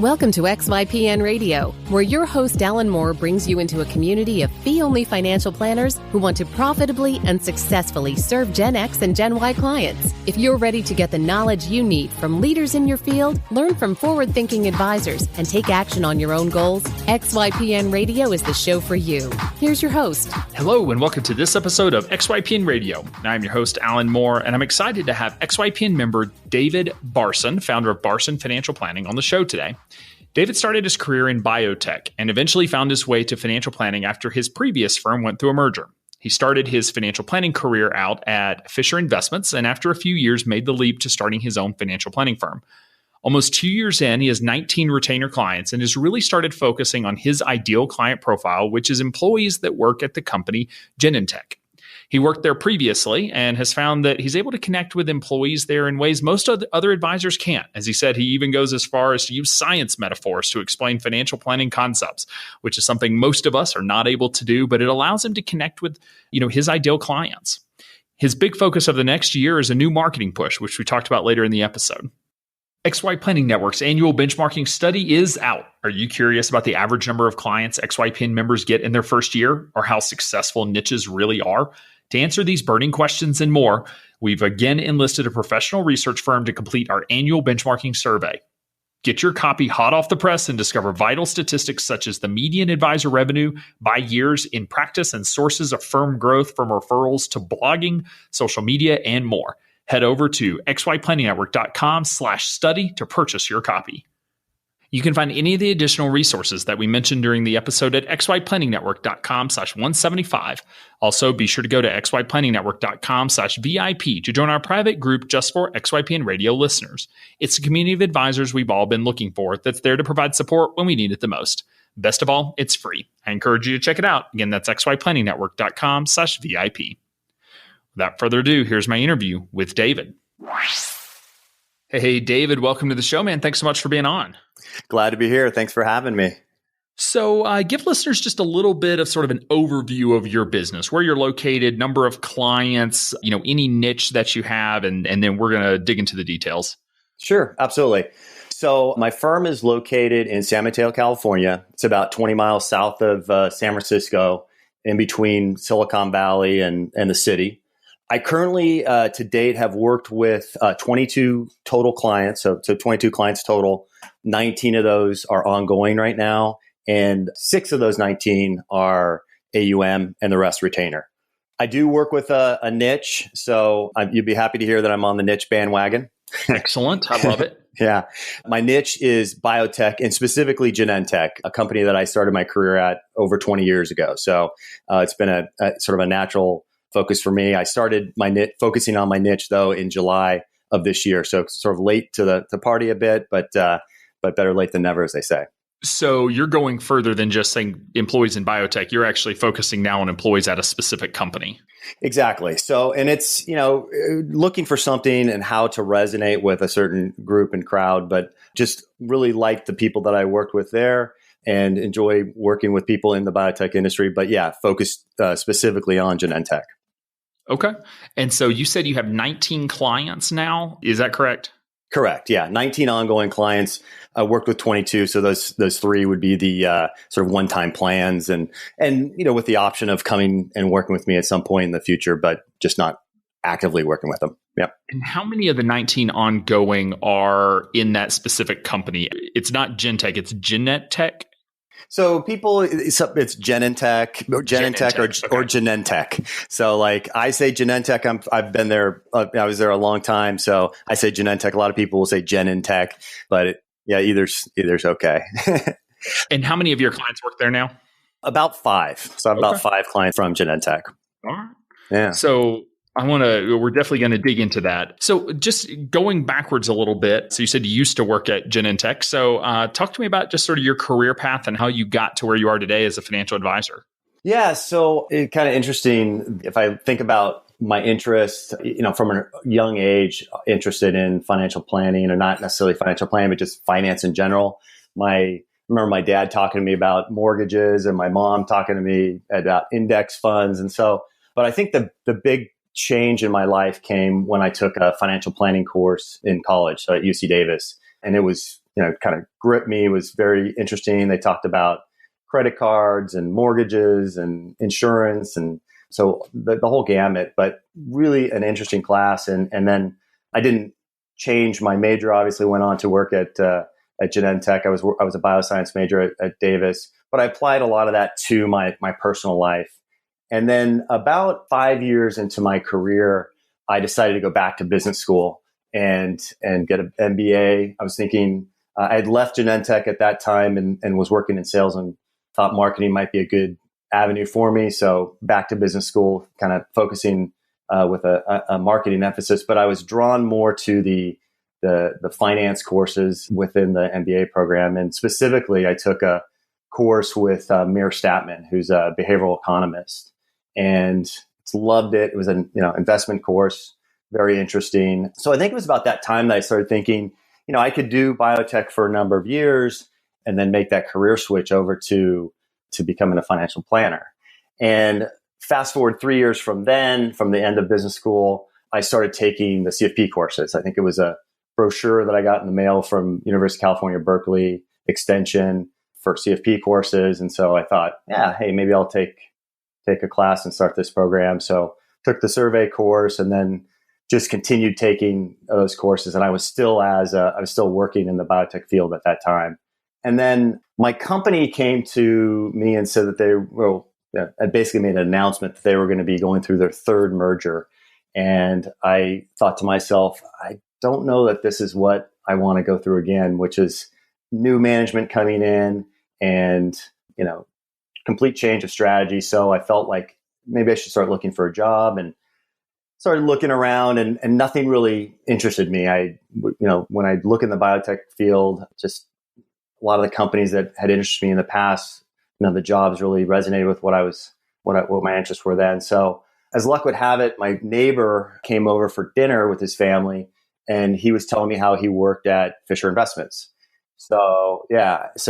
Welcome to XYPN Radio, where your host Alan Moore brings you into a community of fee-only financial planners who want to profitably and successfully serve Gen X and Gen Y clients. If you're ready to get the knowledge you need from leaders in your field, learn from forward-thinking advisors, and take action on your own goals, XYPN Radio is the show for you. Here's your host. Hello, and welcome to this episode of XYPN Radio. I'm your host, Alan Moore, and I'm excited to have XYPN member David Barson, founder of Barson Financial Planning, on the show today. David started his career in biotech and eventually found his way to financial planning after his previous firm went through a merger. He started his financial planning career out at Fisher Investments and after a few years made the leap to starting his own financial planning firm. Almost 2 years in, he has 19 retainer clients and has really started focusing on his ideal client profile, which is employees that work at the company Genentech. He worked there previously and has found that he's able to connect with employees there in ways most other advisors can't. As he said, he even goes as far as to use science metaphors to explain financial planning concepts, which is something most of us are not able to do, but it allows him to connect with, his ideal clients. His big focus of the next year is a new marketing push, which we talked about later in the episode. XY Planning Network's annual benchmarking study is out. Are you curious about the average number of clients XYPN members get in their first year or how successful niches really are? To answer these burning questions and more, we've again enlisted a professional research firm to complete our annual benchmarking survey. Get your copy hot off the press and discover vital statistics such as the median advisor revenue by years in practice and sources of firm growth from referrals to blogging, social media, and more. Head over to xyplanningnetwork.com/study to purchase your copy. You can find any of the additional resources that we mentioned during the episode at xyplanningnetwork.com/175. Also, be sure to go to xyplanningnetwork.com/VIP to join our private group just for XYPN Radio listeners. It's a community of advisors we've all been looking for that's there to provide support when we need it the most. Best of all, it's free. I encourage you to check it out. Again, that's xyplanningnetwork.com/VIP. Without further ado, here's my interview with David. Hey, David, welcome to the show, man. Thanks so much for being on. Glad to be here. Thanks for having me. So give listeners just a little bit of sort of an overview of your business, where you're located, number of clients, any niche that you have, and then we're going to dig into the details. Sure, absolutely. So my firm is located in San Mateo, California. It's about 20 miles south of San Francisco, in between Silicon Valley and the city. I currently, to date, have worked with 22 total clients, so 22 clients total. 19 of those are ongoing right now, and 6 of those 19 are AUM, and the rest retainer. I do work with a niche, so you'd be happy to hear that I'm on the niche bandwagon. Excellent. I love it. Yeah. My niche is biotech, and specifically Genentech, a company that I started my career at over 20 years ago. So it's been a sort of a natural focus for me. I started focusing on my niche, though, in July of this year. So sort of late to the party a bit, but better late than never, as they say. So you're going further than just saying employees in biotech. You're actually focusing now on employees at a specific company. Exactly. So, and it's, looking for something and how to resonate with a certain group and crowd, but just really like the people that I worked with there and enjoy working with people in the biotech industry. But yeah, focused specifically on Genentech. Okay. And so you said you have 19 clients now. Is that correct? Correct. Yeah. 19 ongoing clients. I worked with 22. So those 3 would be the sort of one-time plans and, with the option of coming and working with me at some point in the future, but just not actively working with them. Yep. And how many of the 19 ongoing are in that specific company? It's not Genentech, it's Genentech. So it's Genentech, or Genentech. So like I say Genentech, I've been there. I was there a long time. So I say Genentech. A lot of people will say Genentech, but either's okay. And how many of your clients work there now? About 5. So I have about 5 clients from Genentech. All right. Yeah. So we're definitely going to dig into that. So just going backwards a little bit. So you said you used to work at Genentech. So talk to me about just sort of your career path and how you got to where you are today as a financial advisor. Yeah. So it's kind of interesting. If I think about my interest, from a young age, interested in financial planning, or not necessarily financial planning, but just finance in general. I remember my dad talking to me about mortgages and my mom talking to me about index funds. And so, but I think the big change in my life came when I took a financial planning course in college, so at UC Davis. And it was kind of gripped me, was very interesting. They talked about credit cards and mortgages and insurance. And so the whole gamut, but really an interesting class. And then I didn't change my major, obviously went on to work at Genentech. I was a bioscience major at Davis, but I applied a lot of that to my personal life. And then about 5 years into my career, I decided to go back to business school and get an MBA. I was thinking, I had left Genentech at that time and was working in sales and thought marketing might be a good avenue for me. So back to business school, kind of focusing with a marketing emphasis. But I was drawn more to the finance courses within the MBA program. And specifically, I took a course with Mir Statman, who's a behavioral economist, and loved it. It was an investment course, very interesting. So I think it was about that time that I started thinking, I could do biotech for a number of years and then make that career switch over to becoming a financial planner. And fast forward 3 years from then, from the end of business school, I started taking the CFP courses. I think it was a brochure that I got in the mail from University of California, Berkeley Extension for CFP courses. And so I thought, hey, maybe I'll take a class and start this program. So took the survey course and then just continued taking those courses. And I was still working in the biotech field at that time. And then my company came to me and said that I basically made an announcement that they were going to be going through their third merger. And I thought to myself, I don't know that this is what I want to go through again, which is new management coming in and, complete change of strategy. So I felt like maybe I should start looking for a job and started looking around and nothing really interested me. When I look in the biotech field, just a lot of the companies that had interested me in the past, the jobs really resonated with what my interests were then. So as luck would have it, my neighbor came over for dinner with his family and he was telling me how he worked at Fisher Investments. So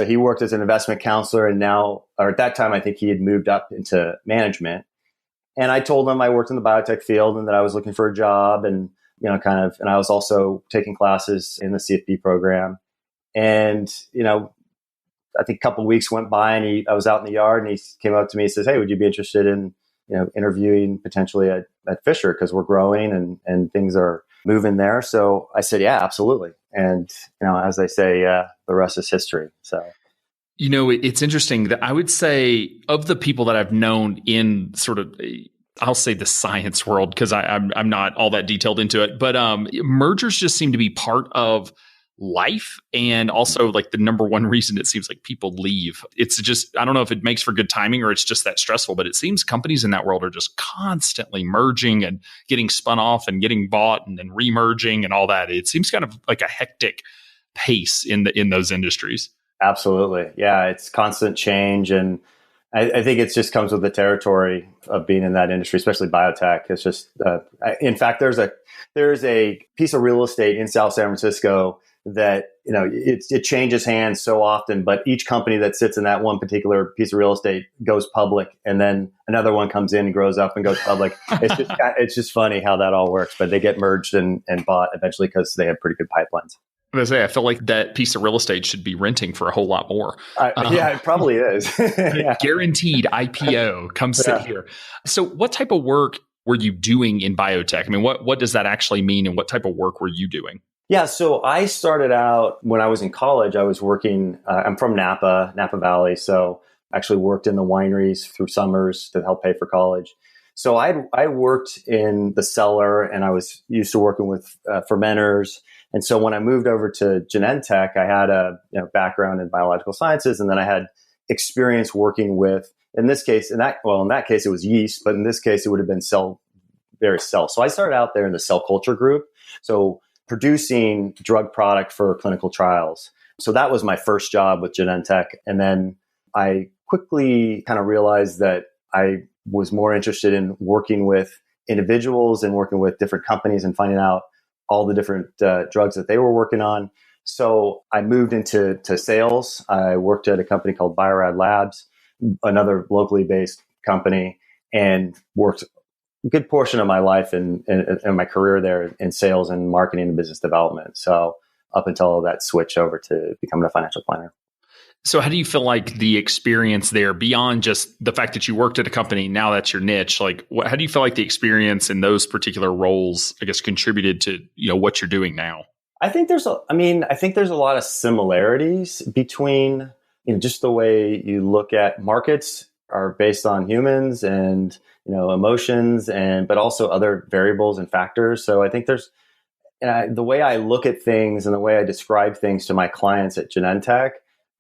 he worked as an investment counselor and at that time, I think he had moved up into management. And I told him I worked in the biotech field and that I was looking for a job and, and I was also taking classes in the CFP program. And, I think a couple of weeks went by and I was out in the yard and he came up to me and says, "Hey, would you be interested in, interviewing potentially at Fisher? Because we're growing and things are moving there." So I said, "Yeah, absolutely." And, as they say, the rest is history. So. It's interesting that I would say of the people that I've known in sort of, I'll say the science world, because I'm not all that detailed into it, but mergers just seem to be part of life. And also like the number one reason it seems like people leave. It's just, I don't know if it makes for good timing or it's just that stressful, but it seems companies in that world are just constantly merging and getting spun off and getting bought and then remerging and all that. It seems kind of like a hectic pace in those industries. Absolutely. Yeah. It's constant change. And I think it just comes with the territory of being in that industry, especially biotech. It's just, in fact, there's a piece of real estate in South San Francisco that, it changes hands so often, but each company that sits in that one particular piece of real estate goes public and then another one comes in and grows up and goes public. It's just funny how that all works, but they get merged and bought eventually because they have pretty good pipelines. I feel like that piece of real estate should be renting for a whole lot more. It probably is. Yeah. Guaranteed IPO. Come sit here. So what type of work were you doing in biotech? I mean, what does that actually mean and what type of work were you doing? Yeah, so I started out when I was in college. I was working, I'm from Napa Valley. So I actually worked in the wineries through summers to help pay for college. So I worked in the cellar and I was used to working with fermenters. And so when I moved over to Genentech, I had a background in biological sciences, and then I had experience working with, in that case it was yeast, but in this case it would have been various cells. So I started out there in the cell culture group, so producing drug product for clinical trials. So that was my first job with Genentech, and then I quickly kind of realized that I was more interested in working with individuals and working with different companies and finding out all the different drugs that they were working on. So I moved into sales. I worked at a company called Biorad Labs, another locally based company, and worked a good portion of my life and my career there in sales and marketing and business development. So up until that switch over to becoming a financial planner. So how do you feel like the experience there, beyond just the fact that you worked at a company, now that's your niche, like how do you feel like the experience in those particular roles, I guess, contributed to, what you're doing now? I think there's a lot of similarities between, just the way you look at markets are based on humans and, emotions but also other variables and factors. So I think the way I look at things and the way I describe things to my clients at Genentech,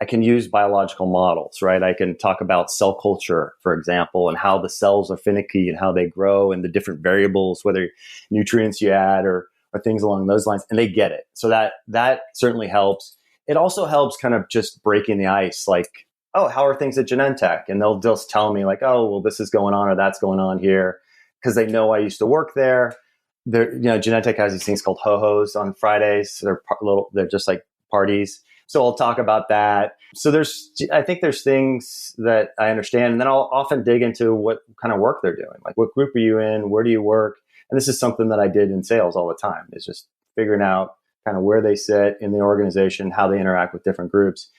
I can use biological models, right? I can talk about cell culture, for example, and how the cells are finicky and how they grow and the different variables, whether nutrients you add or things along those lines, and they get it. So that certainly helps. It also helps kind of just breaking the ice, like, oh, how are things at Genentech? And they'll just tell me like, oh, well, this is going on or that's going on here, because they know I used to work there. Genentech has these things called ho-hos on Fridays. They're just like parties. So I'll talk about that. So I think there's things that I understand, and then I'll often dig into what kind of work they're doing. Like, what group are you in? Where do you work? And this is something that I did in sales all the time, is just figuring out kind of where they sit in the organization, how they interact with different groups.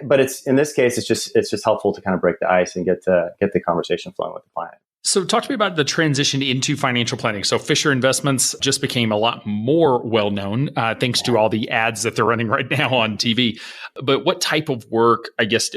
But in this case, it's just helpful to kind of break the ice and get the conversation flowing with the client. So talk to me about the transition into financial planning. So Fisher Investments just became a lot more well-known thanks to all the ads that they're running right now on TV. But what type of work, I guess,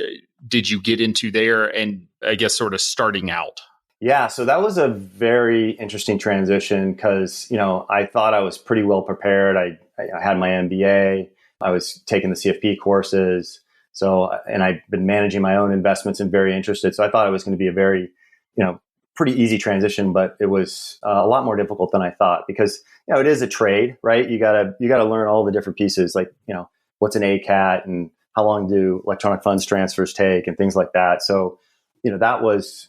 did you get into there, and I guess sort of starting out? Yeah, so that was a very interesting transition because, I thought I was pretty well prepared. I had my MBA. I was taking the CFP courses. And I've been managing my own investments and very interested. So I thought it was going to be a very, pretty easy transition, but it was a lot more difficult than I thought because, it is a trade, right? You gotta learn all the different pieces, like, what's an ACAT and how long do electronic funds transfers take and things like that. So, that was,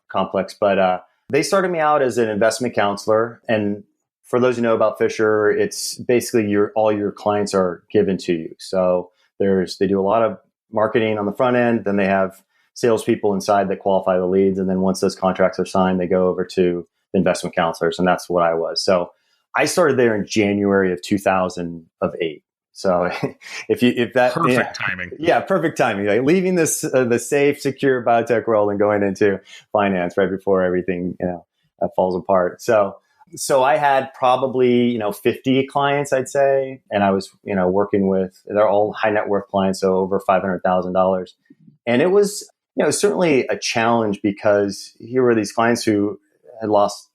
complex, but they started me out as an investment counselor. And for those who know about Fisher, it's basically all your clients are given to you. So they do a lot of marketing on the front end, then they have salespeople inside that qualify the leads. And then once those contracts are signed, they go over to investment counselors. And that's what I was. So I started there in January of 2008. So perfect timing. Yeah, perfect timing. Like leaving the safe, secure biotech world and going into finance right before everything, falls apart. So I had probably, 50 clients, I'd say. And I was, working with, they're all high net worth clients. So over $500,000. And it was, certainly a challenge because here were these clients who had lost,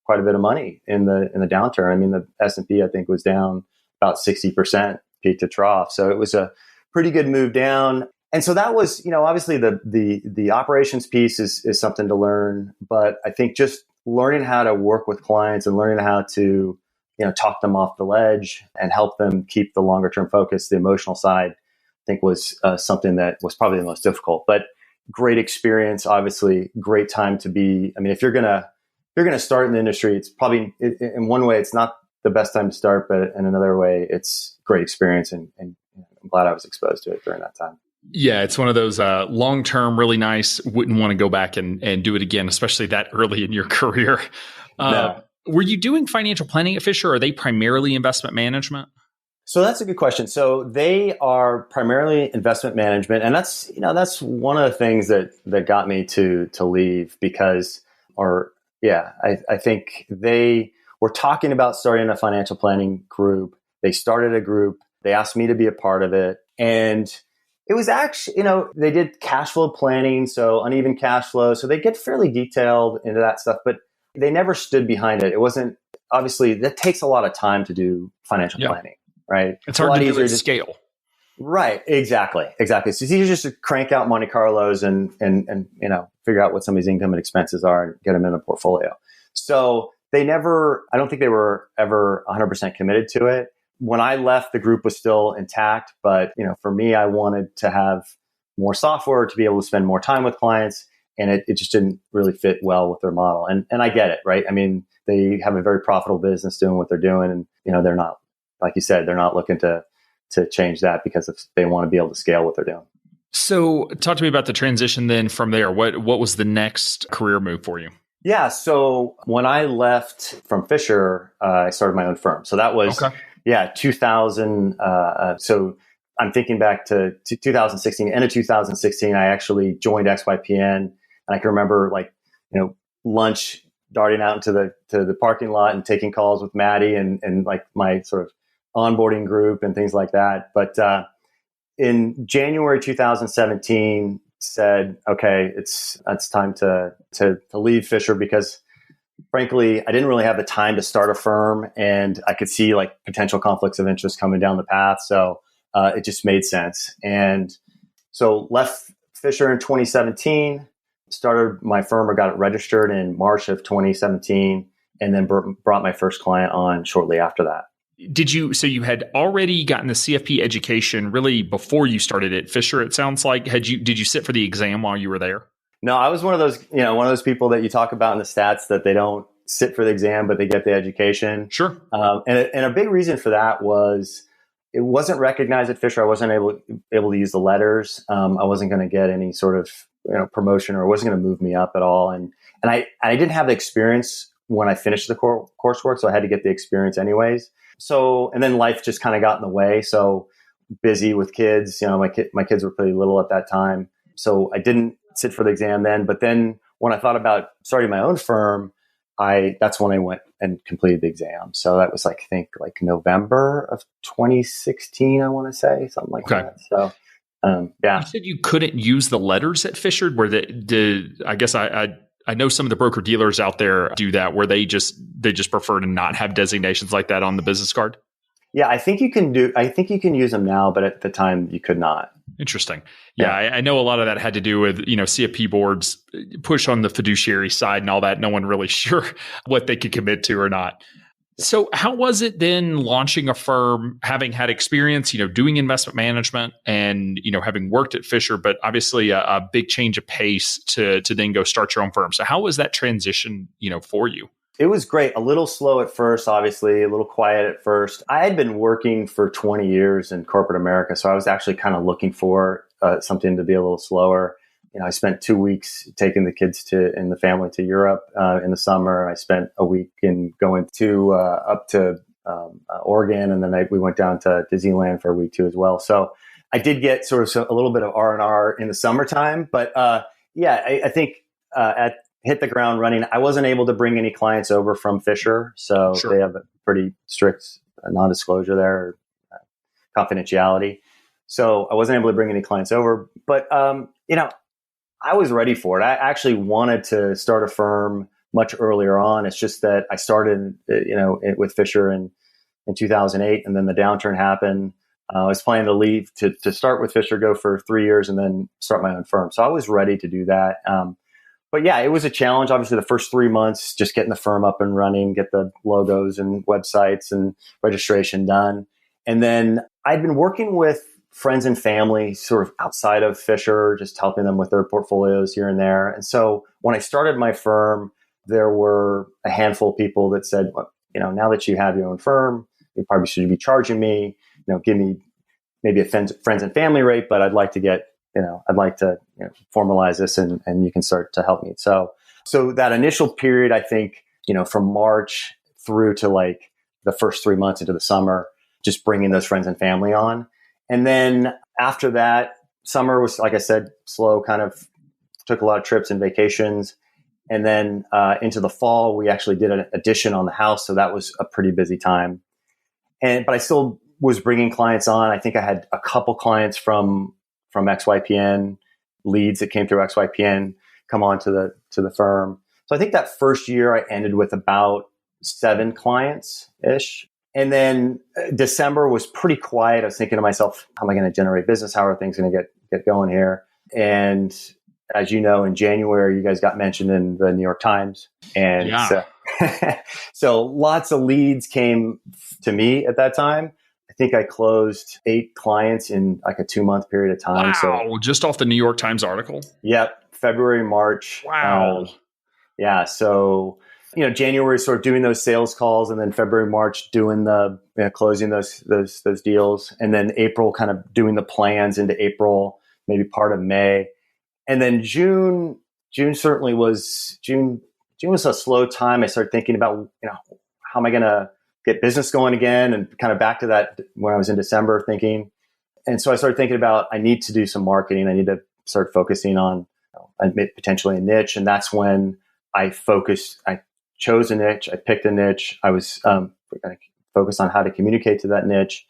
quite a bit of money in the downturn. I mean, the S&P, I think, was down about 60% peak to trough. So it was a pretty good move down. And so that was, obviously the operations piece is something to learn, but I think just learning how to work with clients and learning how to, talk them off the ledge and help them keep the longer term focus, the emotional side, I think was something that was probably the most difficult, but great experience, obviously great time to be. I mean, if you're going to start in the industry, it's probably in one way, it's not the best time to start, but in another way, it's great experience. And I'm glad I was exposed to it during that time. Yeah, it's one of those long-term, really nice, wouldn't want to go back and do it again, especially that early in your career. No. Were you doing financial planning at Fisher, or are they primarily investment management? So that's a good question. So they are primarily investment management. And that's one of the things that got me to leave because, I think they were talking about starting a financial planning group. They started a group. They asked me to be a part of it. And it was actually, they did cash flow planning, so uneven cash flow. So they get fairly detailed into that stuff, but they never stood behind it. It wasn't, obviously, that takes a lot of time to do financial planning, right? It's hard to do at scale. Right, exactly. So it's easier just to crank out Monte Carlos and figure out what somebody's income and expenses are and get them in a portfolio. So I don't think they were ever 100% committed to it. When I left, the group was still intact, but for me, I wanted to have more software to be able to spend more time with clients, and it just didn't really fit well with their model. And I get it, right? I mean, they have a very profitable business doing what they're doing, and they're not, like you said, they're not looking to change that because they want to be able to scale what they're doing. So, talk to me about the transition then from there. What was the next career move for you? Yeah. So when I left from Fisher, I started my own firm. So that was Yeah, 2000. So I'm thinking back to 2016, end of 2016, I actually joined XYPN. And I can remember lunch, darting out into the parking lot and taking calls with Maddie and like my sort of onboarding group and things like that. But in January 2017, said, okay, it's time to leave Fisher, because frankly, I didn't really have the time to start a firm, and I could see like potential conflicts of interest coming down the path. So it just made sense. And so left Fisher in 2017, started my firm, or got it registered in March of 2017, and then brought my first client on shortly after that. So you had already gotten the CFP education really before you started at Fisher, it sounds like. Did you sit for the exam while you were there? No, I was one of those people that you talk about in the stats that they don't sit for the exam, but they get the education. Sure. And a big reason for that was it wasn't recognized at Fisher. I wasn't able to use the letters. I wasn't going to get any sort of promotion, or it wasn't going to move me up at all. And I didn't have the experience when I finished the coursework, so I had to get the experience anyways. So, and then life just kind of got in the way. So busy with kids, my kids were pretty little at that time. So I didn't sit for the exam then. But then when I thought about starting my own firm, that's when I went and completed the exam. So that was like November of 2016, I want to say, something like that. So, yeah. You said you couldn't use the letters at Fisher, where I guess I know some of the broker dealers out there do that, where they just prefer to not have designations like that on the business card. Yeah, I think you can use them now, but at the time you could not. Interesting. Yeah, I know a lot of that had to do with, CFP boards push on the fiduciary side and all that. No one really sure what they could commit to or not. So how was it then launching a firm, having had experience, doing investment management and, having worked at Fisher, but obviously a big change of pace to then go start your own firm. So how was that transition, for you? It was great. A little slow at first, obviously, a little quiet at first. I had been working for 20 years in corporate America, so I was actually kind of looking for something to be a little slower. I spent 2 weeks taking the kids and the family to Europe in the summer. I spent a week going to up to Oregon, and then we went down to Disneyland for a week too as well. So I did get sort of a little bit of R&R in the summertime, but I think hit the ground running. I wasn't able to bring any clients over from Fisher, so Sure. They have a pretty strict non-disclosure there, confidentiality. So I wasn't able to bring any clients over, but I was ready for it. I actually wanted to start a firm much earlier on. It's just that I started, with Fisher in 2008, and then the downturn happened. I was planning to leave to start with Fisher, go for 3 years, and then start my own firm. So I was ready to do that. But yeah, it was a challenge. Obviously, the first 3 months, just getting the firm up and running, get the logos and websites and registration done. And then I'd been working with friends and family sort of outside of Fisher, just helping them with their portfolios here and there. And so when I started my firm, there were a handful of people that said, well, now that you have your own firm, you probably should be charging me, give me maybe a friends and family rate, but I'd like to formalize this and you can start to help me. So that initial period, I think, from March through to like the first 3 months into the summer, just bringing those friends and family on. And then after that, summer was, like I said, slow, kind of took a lot of trips and vacations. And then into the fall, we actually did an addition on the house. So that was a pretty busy time. But I still was bringing clients on. I think I had a couple clients from XYPN, leads that came through XYPN come on to the firm. So I think that first year I ended with about 7 clients-ish. And then December was pretty quiet. I was thinking to myself, how am I going to generate business? How are things going to get going here? And as you know, in January, you guys got mentioned in the New York Times. And so lots of leads came to me at that time. I think I closed 8 clients in like a 2-month period of time. Wow. So Just off the New York Times article? Yep. February, March. Wow. Yeah. So, January sort of doing those sales calls, and then February, March doing the closing those deals, and then April kind of doing the plans into April, maybe part of May, and then June certainly was June was a slow time. I started thinking about how am I going to get business going again, and kind of back to that when I was in December thinking. And so I started thinking about, I need to do some marketing. I need to start focusing on potentially a niche. And that's when I chose a niche. I picked a niche. I was focused on how to communicate to that niche.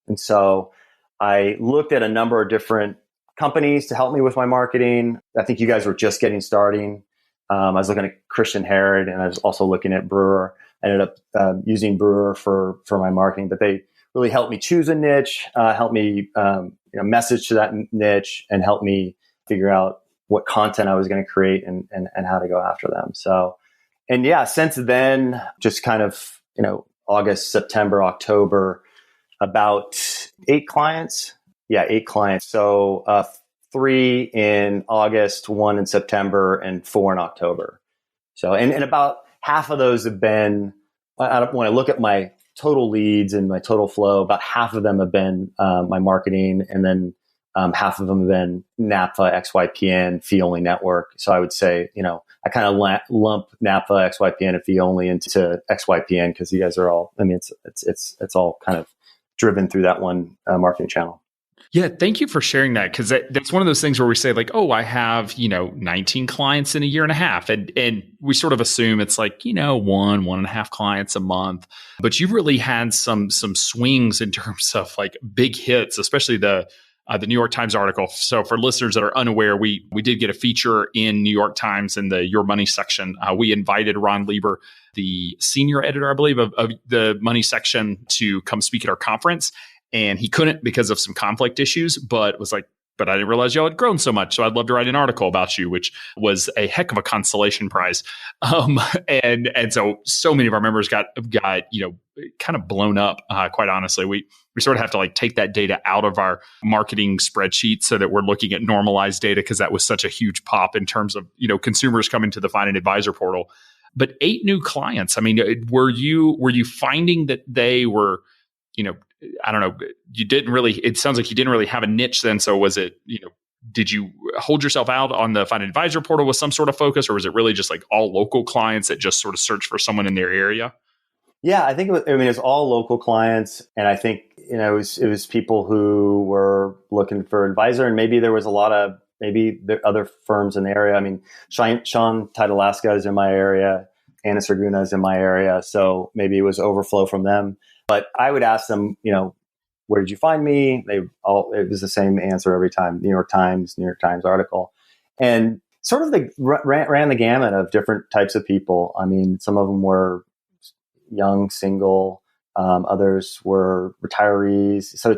And so I looked at a number of different companies to help me with my marketing. I think you guys were just getting starting. I was looking at Christian Herod, and I was also looking at Brewer. I ended up using Brewer for my marketing, but they really helped me choose a niche, helped me message to that niche, and helped me figure out what content I was going to create and how to go after them. So, and yeah, since then, just kind of, August, September, October, about 8 clients. Yeah, 8 clients. So 3 in August, 1 in September, and 4 in October. So, and about half of those have been, when I look at my total leads and my total flow, about half of them have been my marketing, and then half of them have been NAPA, XYPN, fee only network. So I would say, I kind of lump NAPA, XYPN, and fee only into XYPN because you guys are all, it's all kind of driven through that one marketing channel. Yeah, thank you for sharing that, because that's one of those things where we say like, oh, I have 19 clients in a year and a half, and we sort of assume it's like 1.5 clients a month, but you've really had some swings in terms of like big hits, especially the New York Times article. So for listeners that are unaware, we did get a feature in New York Times in the Your Money section. We invited Ron Lieber, the senior editor, I believe, of the Money section, to come speak at our conference. And he couldn't because of some conflict issues, but was like, but I didn't realize y'all had grown so much. So I'd love to write an article about you, which was a heck of a consolation prize. And so many of our members got kind of blown up. Quite honestly, we sort of have to like take that data out of our marketing spreadsheet so that we're looking at normalized data, because that was such a huge pop in terms of consumers coming to the Find an Advisor portal. But 8 new clients. I mean, were you finding that they were I don't know, it sounds like you didn't really have a niche then. So was it, did you hold yourself out on the Find an Advisor portal with some sort of focus, or was it really just like all local clients that just sort of search for someone in their area? Yeah, I think it's all local clients. And I think, it was people who were looking for advisor, and maybe there was a lot of, maybe there are other firms in the area. I mean, Sean Titalaska is in my area. Anna Serguna is in my area. So maybe it was overflow from them. But I would ask them, where did you find me? It was the same answer every time. New York Times article. And sort of ran the gamut of different types of people. I mean, some of them were young, single, others were retirees. So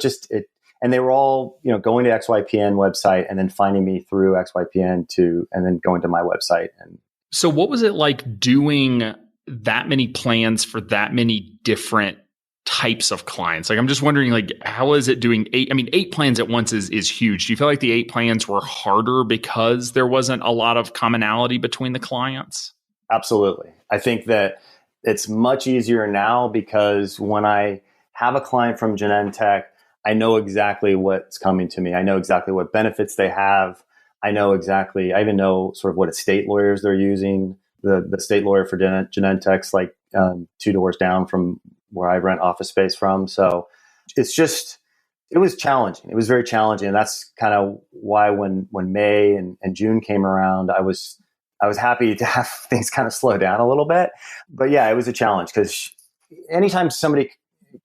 and they were all, going to XYPN website and then finding me through XYPN and then going to my website. And so what was it like doing that many plans for that many different types of clients? Like, I'm just wondering, like, how is it doing 8? I mean, 8 plans at once is huge. Do you feel like the 8 plans were harder because there wasn't a lot of commonality between the clients? Absolutely. I think that it's much easier now because when I have a client from Genentech, I know exactly what's coming to me. I know exactly what benefits they have. I even know sort of what estate lawyers they're using. The state lawyer for Genentech's like 2 doors down from where I rent office space from. So it was challenging. It was very challenging. And that's kind of why when May and June came around, I was happy to have things kind of slow down a little bit. But yeah, it was a challenge because anytime somebody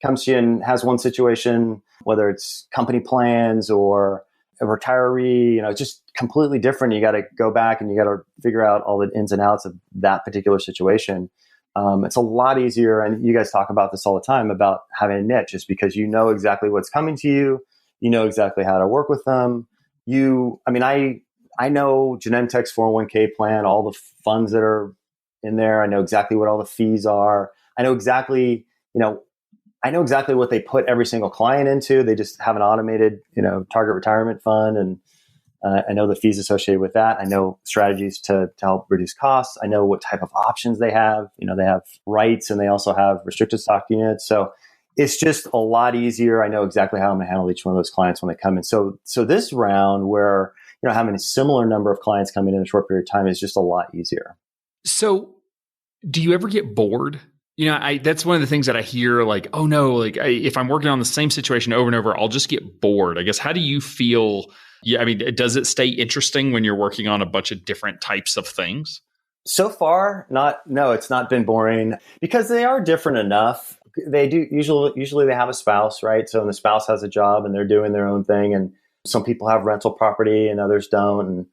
comes to you and has one situation, whether it's company plans or a retiree, just completely different. You got to go back and you got to figure out all the ins and outs of that particular situation. It's a lot easier. And you guys talk about this all the time about having a niche, just because you know exactly what's coming to you. You know exactly how to work with them. I know Genentech's 401k plan, all the funds that are in there. I know exactly what all the fees are. I know exactly what they put every single client into. They just have an automated, target retirement fund. And I know the fees associated with that. I know strategies to help reduce costs. I know what type of options they have. They have rights and they also have restricted stock units. So it's just a lot easier. I know exactly how I'm going to handle each one of those clients when they come in. So this round where, having a similar number of clients coming in a short period of time is just a lot easier. So do you ever get bored? That's one of the things that I hear, like, oh no, like if I'm working on the same situation over and over, I'll just get bored. I guess, how do you feel? Yeah, I mean, does it stay interesting when you're working on a bunch of different types of things? So far, no, it's not been boring because they are different enough. They do usually they have a spouse, right? So when the spouse has a job and they're doing their own thing, and some people have rental property and others don't. And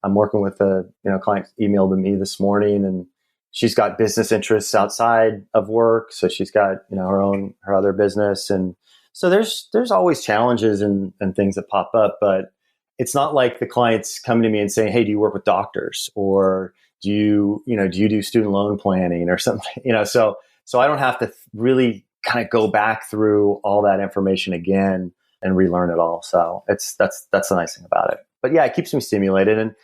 I'm working with a client emailed me this morning, and she's got business interests outside of work, so she's got her other business, and so there's always challenges and things that pop up, but it's not like the clients coming to me and saying, "Hey, do you work with doctors?" or do you do student loan planning or something? So I don't have to really kind of go back through all that information again and relearn it all. So that's the nice thing about it. But yeah, it keeps me stimulated, and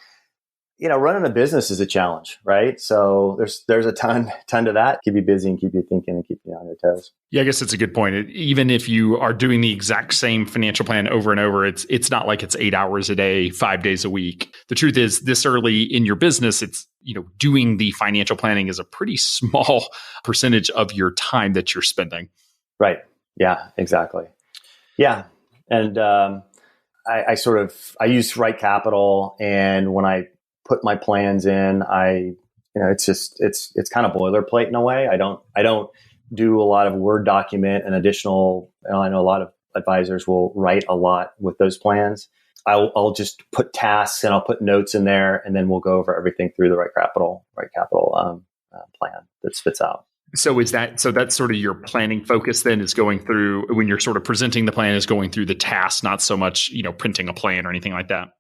running a business is a challenge, right? So there's a ton to that. Keep you busy and keep you thinking and keep you on your toes. Yeah, I guess it's a good point. Even if you are doing the exact same financial plan over and over, it's not like it's 8 hours a day, 5 days a week. The truth is, this early in your business, it's doing the financial planning is a pretty small percentage of your time that you're spending. Right. Yeah. Exactly. Yeah. And I use Right Capital, and when I put my plans in, it's kind of boilerplate in a way. I don't do a lot of Word document and additional. I know a lot of advisors will write a lot with those plans. I'll just put tasks and I'll put notes in there, and then we'll go over everything through the Right Capital plan that spits out. So that's sort of your planning focus then, is going through, when you're sort of presenting the plan, is going through the tasks, not so much, printing a plan or anything like that.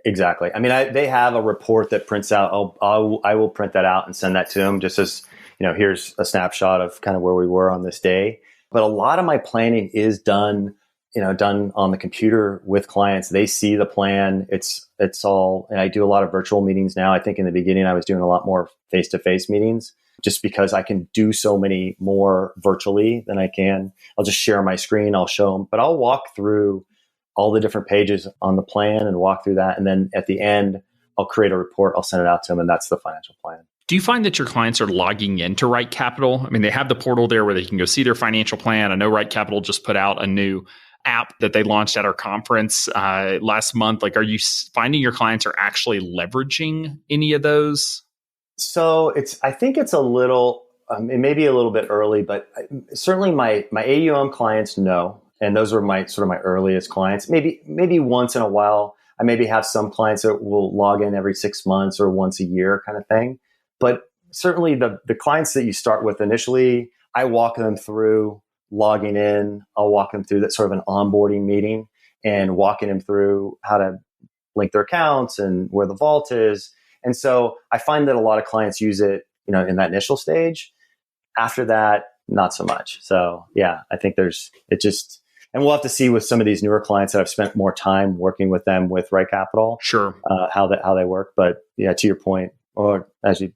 Exactly. I mean, they have a report that prints out. I will print that out and send that to them, just as, here's a snapshot of kind of where we were on this day. But a lot of my planning is done on the computer with clients. They see the plan. It's all, and I do a lot of virtual meetings now. I think in the beginning I was doing a lot more face-to-face meetings, just because I can do so many more virtually than I can. I'll just share my screen. I'll show them, but I'll walk through all the different pages on the plan and walk through that. And then at the end, I'll create a report. I'll send it out to them, and that's the financial plan. Do you find that your clients are logging into Right Capital? I mean, they have the portal there where they can go see their financial plan. I know Right Capital just put out a new app that they launched at our conference last month. Like, are you finding your clients are actually leveraging any of those? So I think it's a little, it may be a little bit early, but certainly my AUM clients know. And those were my earliest clients. Maybe once in a while, I maybe have some clients that will log in every 6 months or once a year kind of thing. But certainly the clients that you start with initially, I walk them through logging in. I'll walk them through that sort of an onboarding meeting and walking them through how to link their accounts and where the vault is. And so I find that a lot of clients use it, in that initial stage. After that, not so much. So yeah, I think and we'll have to see with some of these newer clients that I've spent more time working with them with Right Capital. Sure. How they work. But yeah, to your point, or to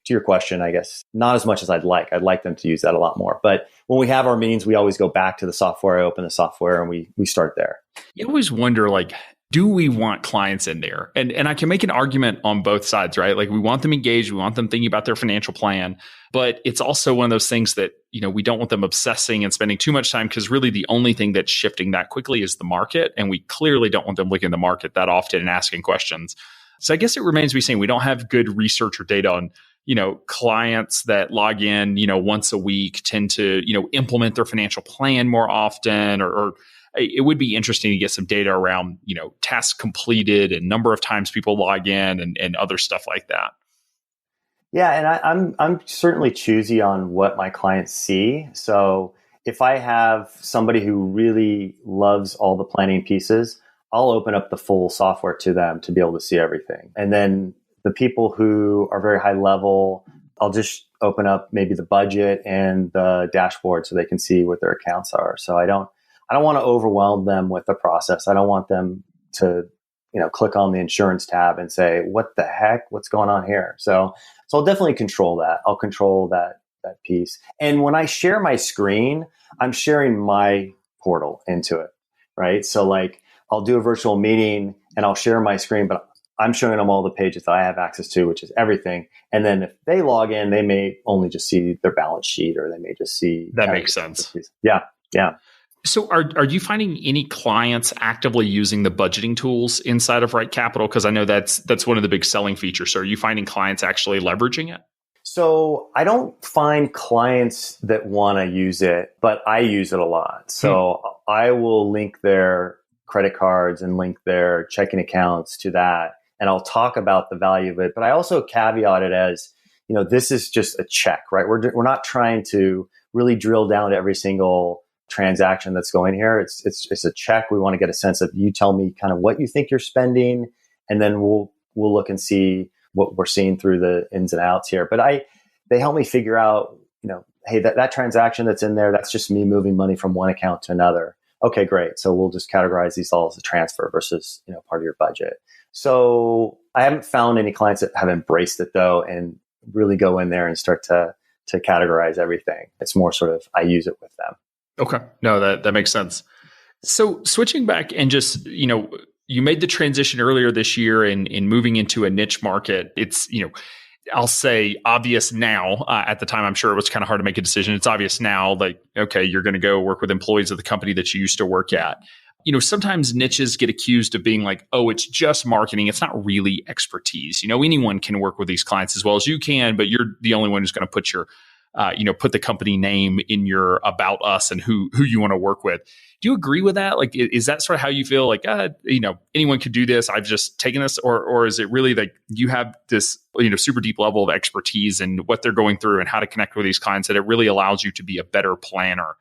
your question, I guess, not as much as I'd like. I'd like them to use that a lot more. But when we have our meetings, we always go back to the software. I open the software and we start there. You always wonder, like, do we want clients in there? And I can make an argument on both sides, right? Like, we want them engaged. We want them thinking about their financial plan. But it's also one of those things that, we don't want them obsessing and spending too much time, because really the only thing that's shifting that quickly is the market. And we clearly don't want them looking at the market that often and asking questions. So I guess it remains to be seen. We don't have good research or data on, clients that log in, once a week tend to, implement their financial plan more often, or it would be interesting to get some data around, tasks completed and number of times people log in and other stuff like that. Yeah, and I'm certainly choosy on what my clients see. So if I have somebody who really loves all the planning pieces, I'll open up the full software to them to be able to see everything. And then the people who are very high level, I'll just open up maybe the budget and the dashboard so they can see what their accounts are. So I don't want to overwhelm them with the process. I don't want them to, click on the insurance tab and say, what the heck, what's going on here? So I'll definitely control that. I'll control that piece. And when I share my screen, I'm sharing my portal into it, right? So like, I'll do a virtual meeting and I'll share my screen, but I'm showing them all the pages that I have access to, which is everything. And then if they log in, they may only just see their balance sheet, or they may just see. That makes sense. Yeah. Yeah. So are you finding any clients actively using the budgeting tools inside of Right Capital? Because I know that's one of the big selling features. So are you finding clients actually leveraging it? So I don't find clients that want to use it, but I use it a lot. So I will link their credit cards and link their checking accounts to that. And I'll talk about the value of it. But I also caveat it as, this is just a check, right? We're not trying to really drill down to every single transaction that's going here. It's a check. We want to get a sense of, you tell me kind of what you think you're spending, and then we'll look and see what we're seeing through the ins and outs here. But they help me figure out, hey, that transaction that's in there, that's just me moving money from one account to another. Okay, great. So we'll just categorize these all as a transfer versus, part of your budget. So I haven't found any clients that have embraced it though, and really go in there and start to categorize everything. It's more sort of, I use it with them. Okay. No, that makes sense. So switching back and just, you made the transition earlier this year in moving into a niche market. It's, I'll say obvious now. At the time, I'm sure it was kind of hard to make a decision. It's obvious now, like, okay, you're going to go work with employees of the company that you used to work at. Sometimes niches get accused of being like, oh, it's just marketing. It's not really expertise. Anyone can work with these clients as well as you can, but you're the only one who's going to put your put the company name in your about us and who you want to work with. Do you agree with that? Like, is that sort of how you feel? Like, anyone could do this. I've just taken this, or is it really like you have this, super deep level of expertise in what they're going through and how to connect with these clients that it really allows you to be a better planner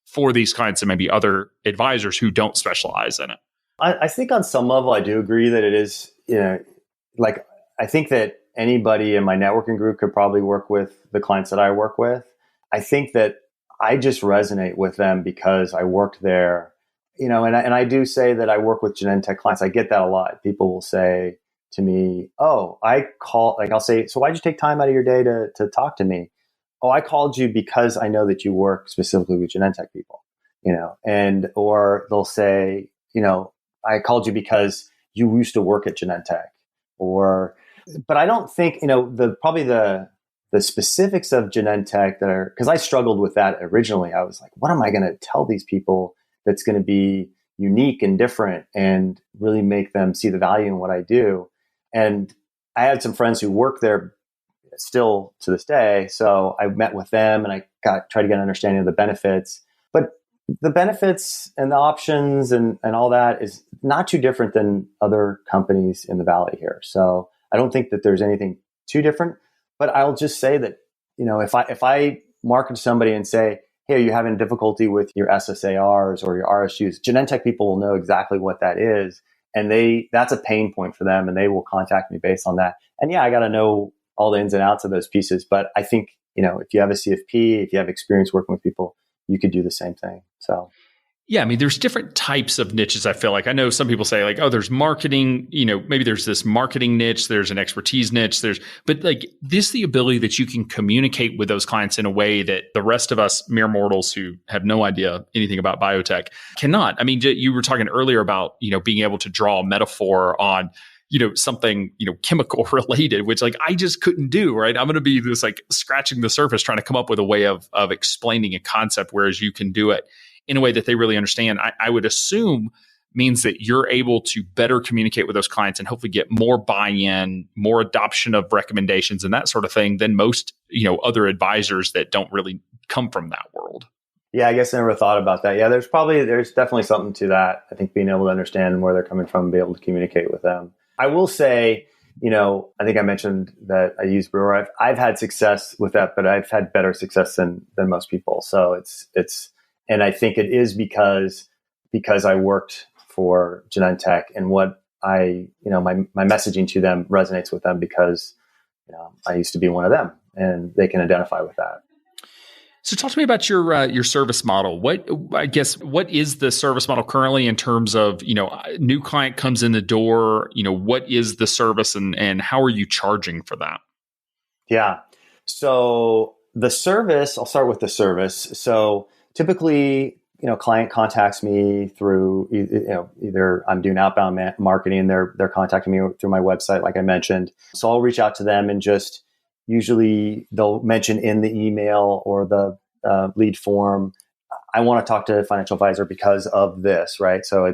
for these clients and maybe other advisors who don't specialize in it? I think on some level, I do agree that it is, I think that anybody in my networking group could probably work with the clients that I work with. I think that I just resonate with them because I worked there, and I do say that I work with Genentech clients. I get that a lot. People will say to me, oh, I'll say, so why'd you take time out of your day to talk to me? Oh, I called you because I know that you work specifically with Genentech people, or they'll say, I called you because you used to work at Genentech, but I don't think, the specifics of Genentech because I struggled with that originally. I was like, what am I going to tell these people that's going to be unique and different and really make them see the value in what I do? And I had some friends who work there still to this day. So I met with them and I tried to get an understanding of the benefits. But the benefits and the options and all that is not too different than other companies in the Valley here. So I don't think that there's anything too different, but I'll just say that, if I market to somebody and say, hey, are you having difficulty with your SSARs or your RSUs? Genentech people will know exactly what that is. And that's a pain point for them and they will contact me based on that. And yeah, I got to know all the ins and outs of those pieces. But I think, if you have a CFP, if you have experience working with people, you could do the same thing. So. Yeah, I mean, there's different types of niches. I feel like I know some people say like, oh, there's marketing, maybe there's this marketing niche, there's an expertise niche, but like this, the ability that you can communicate with those clients in a way that the rest of us mere mortals who have no idea anything about biotech cannot. I mean, you were talking earlier about, being able to draw a metaphor on, something, chemical related, which like I just couldn't do, right? I'm going to be this like scratching the surface, trying to come up with a way of explaining a concept, whereas you can do it in a way that they really understand. I would assume means that you're able to better communicate with those clients and hopefully get more buy-in, more adoption of recommendations and that sort of thing than most, other advisors that don't really come from that world. Yeah, I guess I never thought about that. Yeah, there's definitely something to that. I think being able to understand where they're coming from and be able to communicate with them. I will say, I think I mentioned that I use Brewer. I've had success with that, but I've had better success than most people. So and I think it is because I worked for Genentech and what my messaging to them resonates with them because, I used to be one of them and they can identify with that. So talk to me about your service model. What is the service model currently in terms of, new client comes in the door, what is the service and how are you charging for that? Yeah. So the service, I'll start with the service. So typically, client contacts me through, either I'm doing outbound marketing, they're contacting me through my website, like I mentioned. So I'll reach out to them and just usually they'll mention in the email or the lead form, I want to talk to a financial advisor because of this, right? So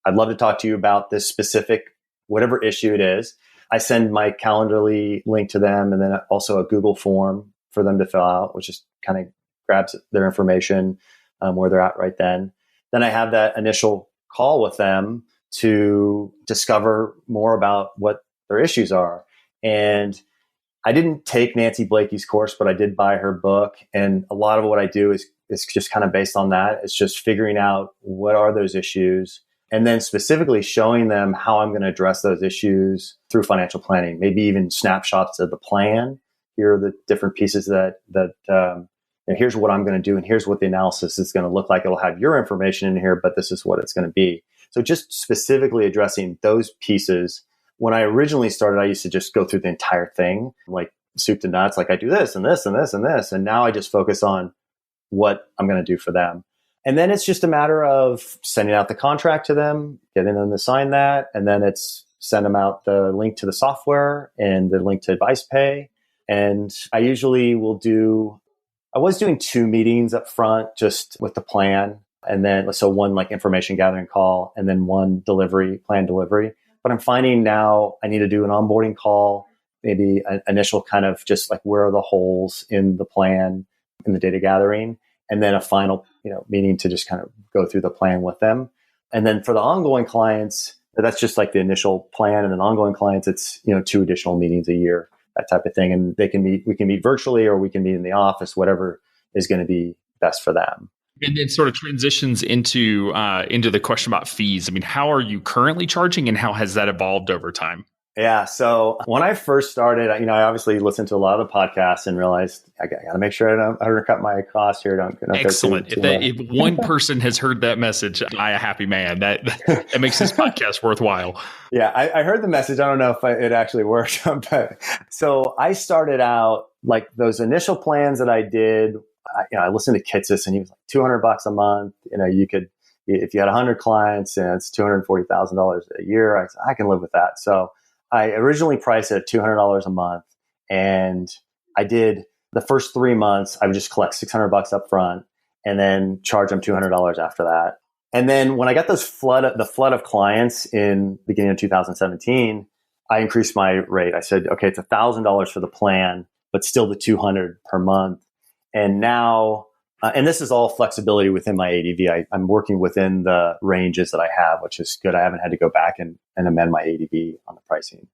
I'd love to talk to you about this specific, whatever issue it is. I send my Calendly link to them and then also a Google form for them to fill out, which just kind of grabs their information where they're at right then. Then I have that initial call with them to discover more about what their issues are. And I didn't take Nancy Blakey's course, but I did buy her book. And a lot of what I do is just kind of based on that. It's just figuring out what are those issues and then specifically showing them how I'm going to address those issues through financial planning, maybe even snapshots of the plan. Here are the different pieces that here's what I'm going to do. And here's what the analysis is going to look like. It'll have your information in here, but this is what it's going to be. So just specifically addressing those pieces. When I originally started, I used to just go through the entire thing, like soup to nuts, like I do this and this and this and this. And now I just focus on what I'm going to do for them. And then it's just a matter of sending out the contract to them, getting them to sign that. And then it's send them out the link to the software and the link to Advice Pay. And I usually I was doing 2 meetings up front just with the plan. And then, so one like information gathering call and then one plan delivery. But I'm finding now I need to do an onboarding call, maybe an initial kind of just like where are the holes in the plan, in the data gathering, and then a final, meeting to just kind of go through the plan with them. And then for the ongoing clients, that's just like the initial plan. And then ongoing clients, it's, 2 additional meetings a year, that type of thing. And we can meet virtually or we can meet in the office, whatever is going to be best for them. And it sort of transitions into the question about fees. I mean, how are you currently charging and how has that evolved over time? Yeah. So when I first started, I obviously listened to a lot of the podcasts and realized I got to make sure I don't undercut my cost here. Don't Excellent. If one person has heard that message, I'm a happy man. That makes this podcast worthwhile. Yeah. I heard the message. I don't know if it actually worked. But so I started out like those initial plans that I did. I listened to Kitsis and he was like $200 a month. You could, if you had 100 clients and it's $240,000 a year, I can live with that. So I originally priced it at $200 a month, and I did the first 3 months. I would just collect $600 up front, and then charge them $200 after that. And then when I got the flood of clients in beginning of 2017, I increased my rate. I said, okay, it's $1,000 for the plan, but still the $200 per month. And now, and this is all flexibility within my ADV. I'm working within the ranges that I have, which is good. I haven't had to go back and amend my ADV on the pricing.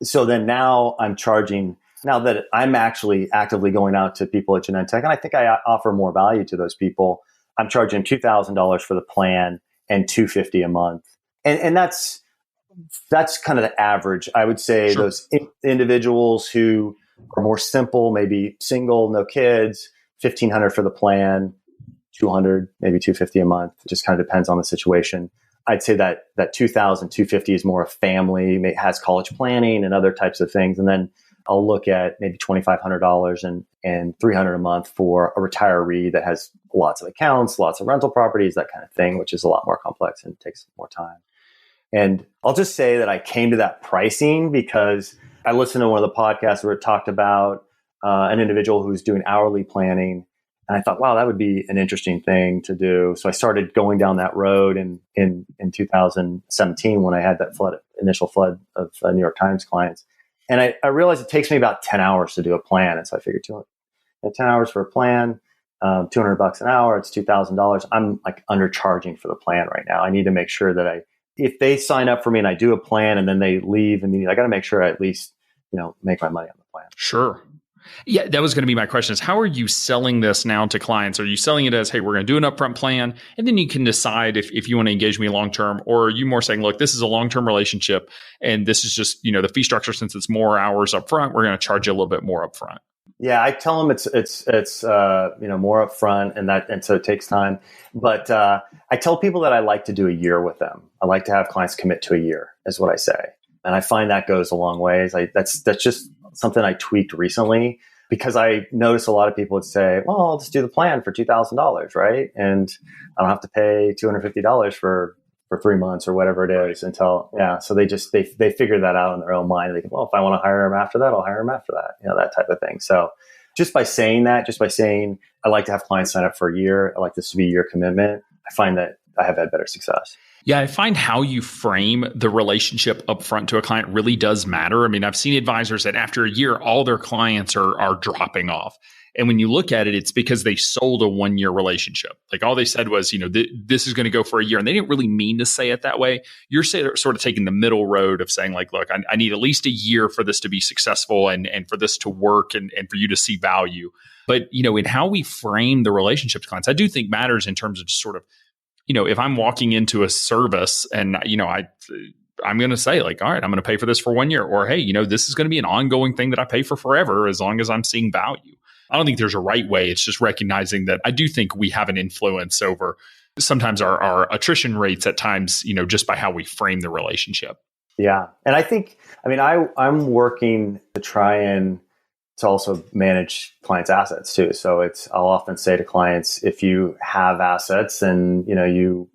So then now I'm charging, now that I'm actually actively going out to people at Genentech, and I think I offer more value to those people, I'm charging $2,000 for the plan and $250 a month. And that's kind of the average. I would say sure. Those individuals who are more simple, maybe single, no kids, $1,500 for the plan, $200, maybe $250 a month. It just kind of depends on the situation. I'd say that $2,000, $250 is more a family, has college planning and other types of things. And then I'll look at maybe $2,500 and $300 a month for a retiree that has lots of accounts, lots of rental properties, that kind of thing, which is a lot more complex and takes more time. And I'll just say that I came to that pricing because I listened to one of the podcasts where it talked about an individual who's doing hourly planning. And I thought, wow, that would be an interesting thing to do. So I started going down that road in 2017 when I had that initial flood of New York Times clients. And I realized it takes me about 10 hours to do a plan. And so I figured 10 hours for a plan, $200 an hour, it's $2,000. I'm like undercharging for the plan right now. I need to make sure that if they sign up for me and I do a plan and then they leave immediately, I got to make sure I at least, make my money on the plan. Sure. Yeah, that was going to be my question is how are you selling this now to clients? Are you selling it as, hey, we're going to do an upfront plan and then you can decide if you want to engage me long-term, or are you more saying, look, this is a long-term relationship and this is just, the fee structure, since it's more hours upfront, we're going to charge you a little bit more upfront. Yeah, I tell them it's more upfront and so it takes time. But I tell people that I like to do a year with them. I like to have clients commit to a year is what I say. And I find that goes a long ways. That's just something I tweaked recently. because I notice a lot of people would say, well, I'll just do the plan for $2,000, right? And I don't have to pay $250 for 3 months or whatever it is until, So they figure that out in their own mind. They go, well, if I want to hire him after that, I'll hire him after that, that type of thing. So just by saying I like to have clients sign up for a year, I like this to be a year commitment, I find that I have had better success. Yeah, I find how you frame the relationship upfront to a client really does matter. I mean, I've seen advisors that after a year, all their clients are dropping off. And when you look at it, it's because they sold a 1-year relationship. Like all they said was, this is going to go for a year. And they didn't really mean to say it that way. You're sort of taking the middle road of saying like, look, I need at least a year for this to be successful and for this to work and for you to see value. But, in how we frame the relationship to clients, I do think matters in terms of just sort of, if I'm walking into a service and, I'm going to say like, all right, I'm going to pay for this for 1 year, or, hey, this is going to be an ongoing thing that I pay for forever as long as I'm seeing value. I don't think there's a right way. It's just recognizing that I do think we have an influence over sometimes our attrition rates at times, just by how we frame the relationship. Yeah. And I think, I'm working to try and to also manage clients' assets too. So I'll often say to clients, if you have assets and, you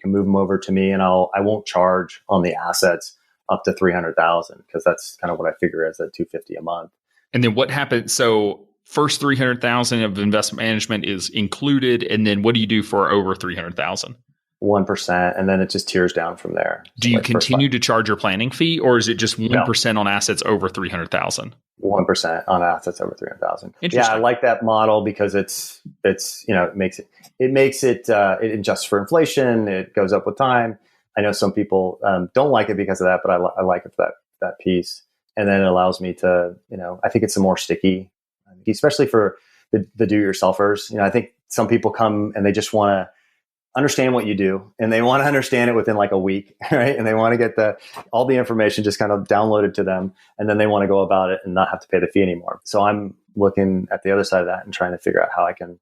can move them over to me and I won't charge on the assets up to 300,000 because that's kind of what I figure as at $250 a month. And then what happens? So first 300,000 of investment management is included. And then what do you do for over 300,000? 1%. And then it just tiers down from there. Do you continue to charge your planning fee, or is it just 1% on assets over 300,000? 1% on assets over 300,000. Yeah, I like that model because it adjusts for inflation. It goes up with time. I know some people don't like it because of that, but I like it for that piece. And then it allows me to, I think it's a more sticky, especially for the do-it-yourselfers. I think some people come and they just want to understand what you do, and they want to understand it within like a week, right? And they want to get all the information just kind of downloaded to them, and then they want to go about it and not have to pay the fee anymore. So I'm looking at the other side of that and trying to figure out how I can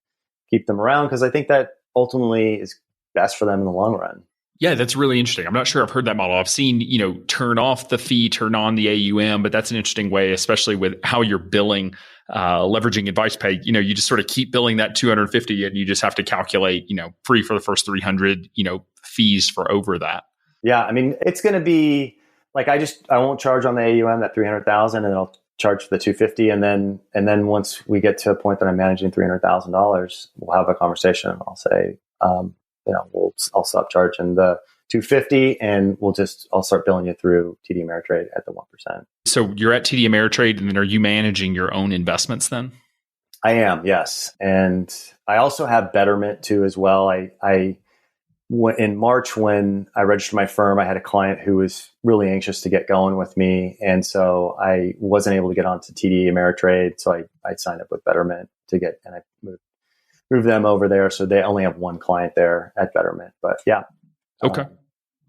keep them around, because I think that ultimately is best for them in the long run. Yeah, that's really interesting. I'm not sure I've heard that model. I've seen, turn off the fee, turn on the AUM, but that's an interesting way, especially with how you're billing, leveraging advice pay. You just sort of keep billing that 250 and you just have to calculate, free for the first 300, fees for over that. Yeah. It's going to be like, I won't charge on the AUM, that 300,000, and I'll charge for the 250. And then once we get to a point that I'm managing $300,000, we'll have a conversation. I'll say, I'll stop charging the 250 and I'll start billing you through TD Ameritrade at the 1%. So you're at TD Ameritrade, and then are you managing your own investments then? I am, yes. And I also have Betterment too as well. In March, when I registered my firm, I had a client who was really anxious to get going with me. And so I wasn't able to get onto TD Ameritrade. So I signed up with Betterment and I moved them over there. So they only have one client there at Betterment. But yeah. Okay.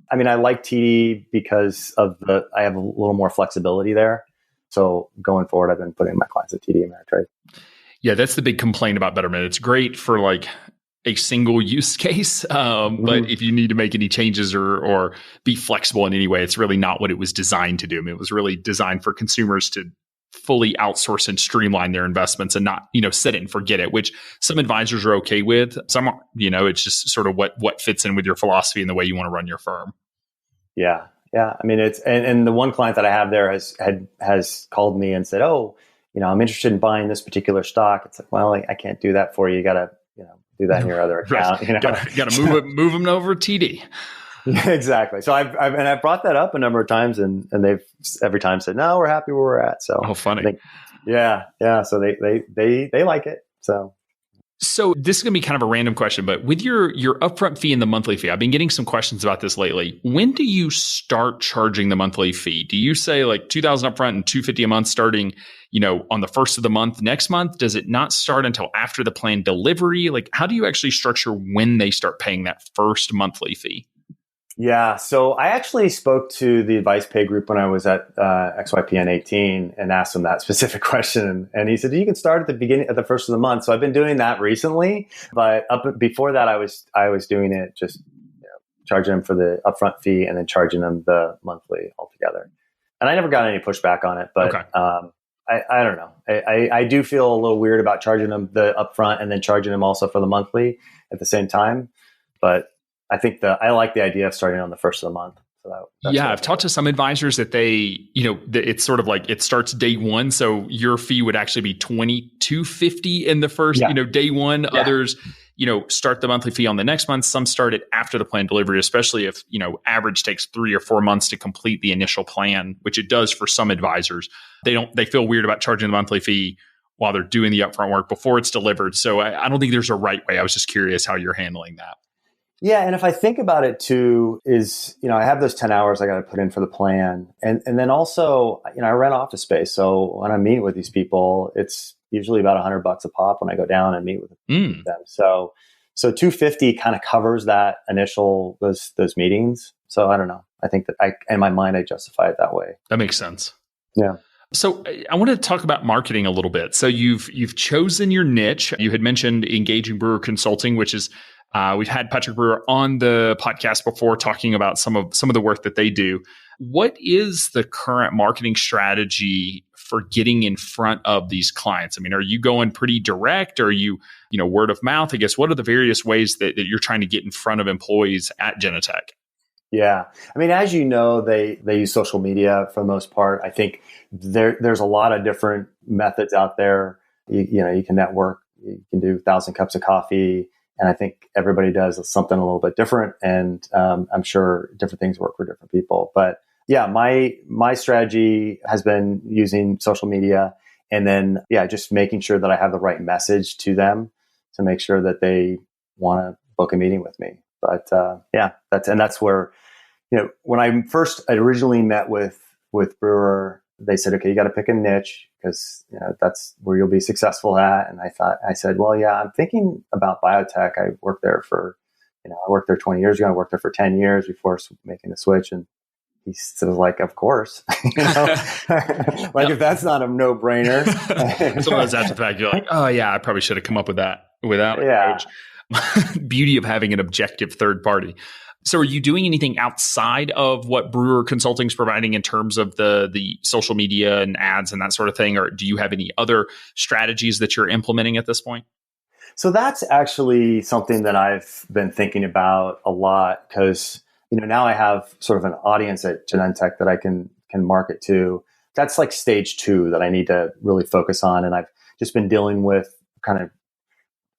I like TD because I have a little more flexibility there. So going forward, I've been putting my clients at TD Ameritrade. Yeah, that's the big complaint about Betterment. It's great for like a single use case. But if you need to make any changes or be flexible in any way, it's really not what it was designed to do. It was really designed for consumers to fully outsource and streamline their investments and not, set it and forget it, which some advisors are okay with. Some aren't, it's just sort of what fits in with your philosophy and the way you want to run your firm. Yeah. Yeah. It's, and the one client that I have there has called me and said, oh, I'm interested in buying this particular stock. It's like, well, I can't do that for you. You got to, do that in your other account. Got to move them over TD. Yeah, exactly. So I've brought that up a number of times, and they've every time said, no, we're happy where we're at. So funny. Yeah. So they like it. So this is going to be kind of a random question, but with your upfront fee and the monthly fee, I've been getting some questions about this lately. When do you start charging the monthly fee? Do you say like $2,000 upfront and $250 a month starting, on the first of the month next month? Does it not start until after the plan delivery? Like, how do you actually structure when they start paying that first monthly fee? Yeah. So I actually spoke to the advice pay group when I was at XYPN 18 and asked them that specific question. And he said, you can start at the first of the month. So I've been doing that recently, but before that, I was doing it just charging them for the upfront fee and then charging them the monthly altogether. And I never got any pushback on it, but, okay. I don't know. I do feel a little weird about charging them the upfront and then charging them also for the monthly at the same time. But I think I like the idea of starting on the first of the month. So yeah, I've talked to some advisors that it's sort of like it starts day one. So your fee would actually be $2,250 in the first, day one. Yeah. Others, start the monthly fee on the next month. Some start it after the plan delivery, especially if, average takes 3 or 4 months to complete the initial plan, which it does for some advisors. They feel weird about charging the monthly fee while they're doing the upfront work before it's delivered. So I don't think there's a right way. I was just curious how you're handling that. Yeah. And if I think about it too, I have those 10 hours I got to put in for the plan. And then also, I rent office space. So when I meet with these people, it's usually about $100 a pop when I go down and meet with them. So $250 kind of covers that initial, those meetings. So I don't know. I think that in my mind, I justify it that way. That makes sense. Yeah. So I want to talk about marketing a little bit. So you've chosen your niche. You had mentioned engaging Brewer Consulting, which is we've had Patrick Brewer on the podcast before talking about some of the work that they do. What is the current marketing strategy for getting in front of these clients? I mean, are you going pretty direct? Or are you, word of mouth? I guess, what are the various ways that you're trying to get in front of employees at Genentech? Yeah. I mean, as you know, they use social media for the most part. I think there's a lot of different methods out there. You can network, you can do 1,000 cups of coffee. And I think everybody does something a little bit different. And I'm sure different things work for different people. But yeah, my strategy has been using social media and then, just making sure that I have the right message to them to make sure that they want to book a meeting with me. But that's where, when I originally met with Brewer, they said, okay, you got to pick a niche because that's where you'll be successful at. And I said, well, yeah, I'm thinking about biotech. I worked there I worked there 20 years ago. I worked there for 10 years before making the switch. And he was like, of course, if that's not a no brainer. Sometimes after the fact, you're like, oh yeah, I probably should have come up with that without a coach. Beauty of having an objective third party. So are you doing anything outside of what Brewer Consulting is providing in terms of the social media and ads and that sort of thing? Or do you have any other strategies that you're implementing at this point? So that's actually something that I've been thinking about a lot because, now I have sort of an audience at Genentech that I can market to. That's like stage 2 that I need to really focus on. And I've just been dealing with kind of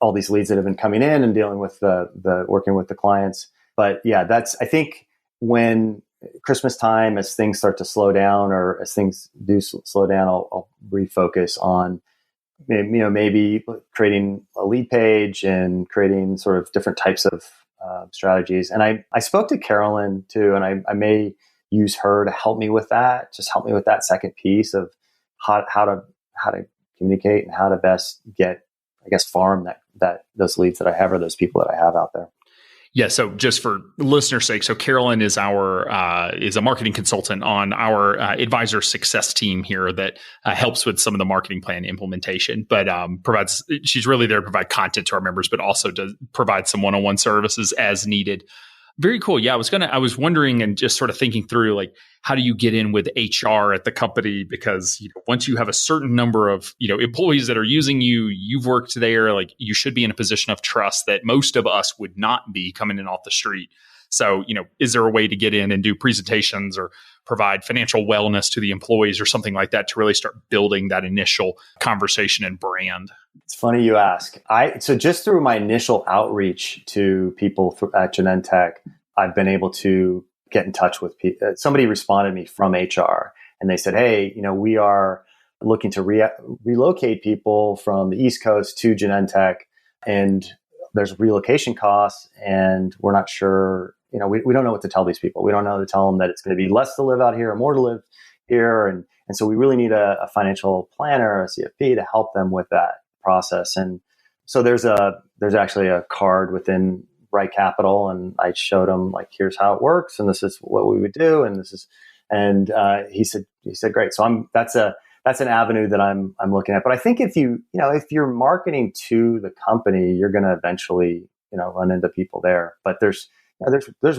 all these leads that have been coming in and dealing with the working with the clients. But yeah, I think when Christmas time, as things start to slow down or as things do slow down, I'll refocus on, maybe creating a lead page and creating sort of different types of strategies. And I spoke to Carolyn too, and I may use her to help me with that, just help me with that second piece of how to communicate and how to best get, farm that those leads that I have or those people that I have out there. Yeah. So just for listeners' sake, so Carolyn is is a marketing consultant on our advisor success team here that helps with some of the marketing plan implementation, but she's really there to provide content to our members, but also to provide some one-on-one services as needed. Very cool. Yeah, I was wondering and just sort of thinking through, like, how do you get in with HR at the company? Because once you have a certain number of employees that are using you, you've worked there, like you should be in a position of trust that most of us would not be coming in off the street. So, is there a way to get in and do presentations or provide financial wellness to the employees or something like that to really start building that initial conversation and brand? It's funny you ask. So just through my initial outreach to people at Genentech, I've been able to get in touch with people. Somebody responded to me from HR and they said, hey, we are looking to relocate people from the East Coast to Genentech, and there's relocation costs, and we're not sure, we don't know what to tell these people. We don't know to tell them that it's going to be less to live out here or more to live here. And so we really need a financial planner, a CFP to help them with that process. And so there's actually a card within Right Capital, and I showed him, like, here's how it works, and this is what we would do, and he said great. So that's an avenue that I'm looking at. But I think if you're marketing to the company, you're going to eventually run into people there. But there's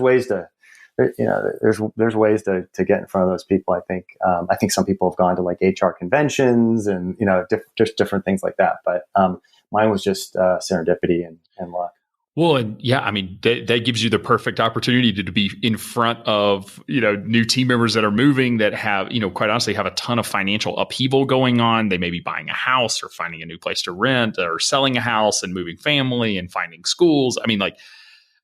ways to there's ways to get in front of those people. I think some people have gone to like HR conventions and, just different things like that. But mine was just serendipity and luck. Well, and yeah, I mean, that gives you the perfect opportunity to be in front of, new team members that are moving that have, quite honestly, have a ton of financial upheaval going on. They may be buying a house or finding a new place to rent or selling a house and moving family and finding schools. I mean, like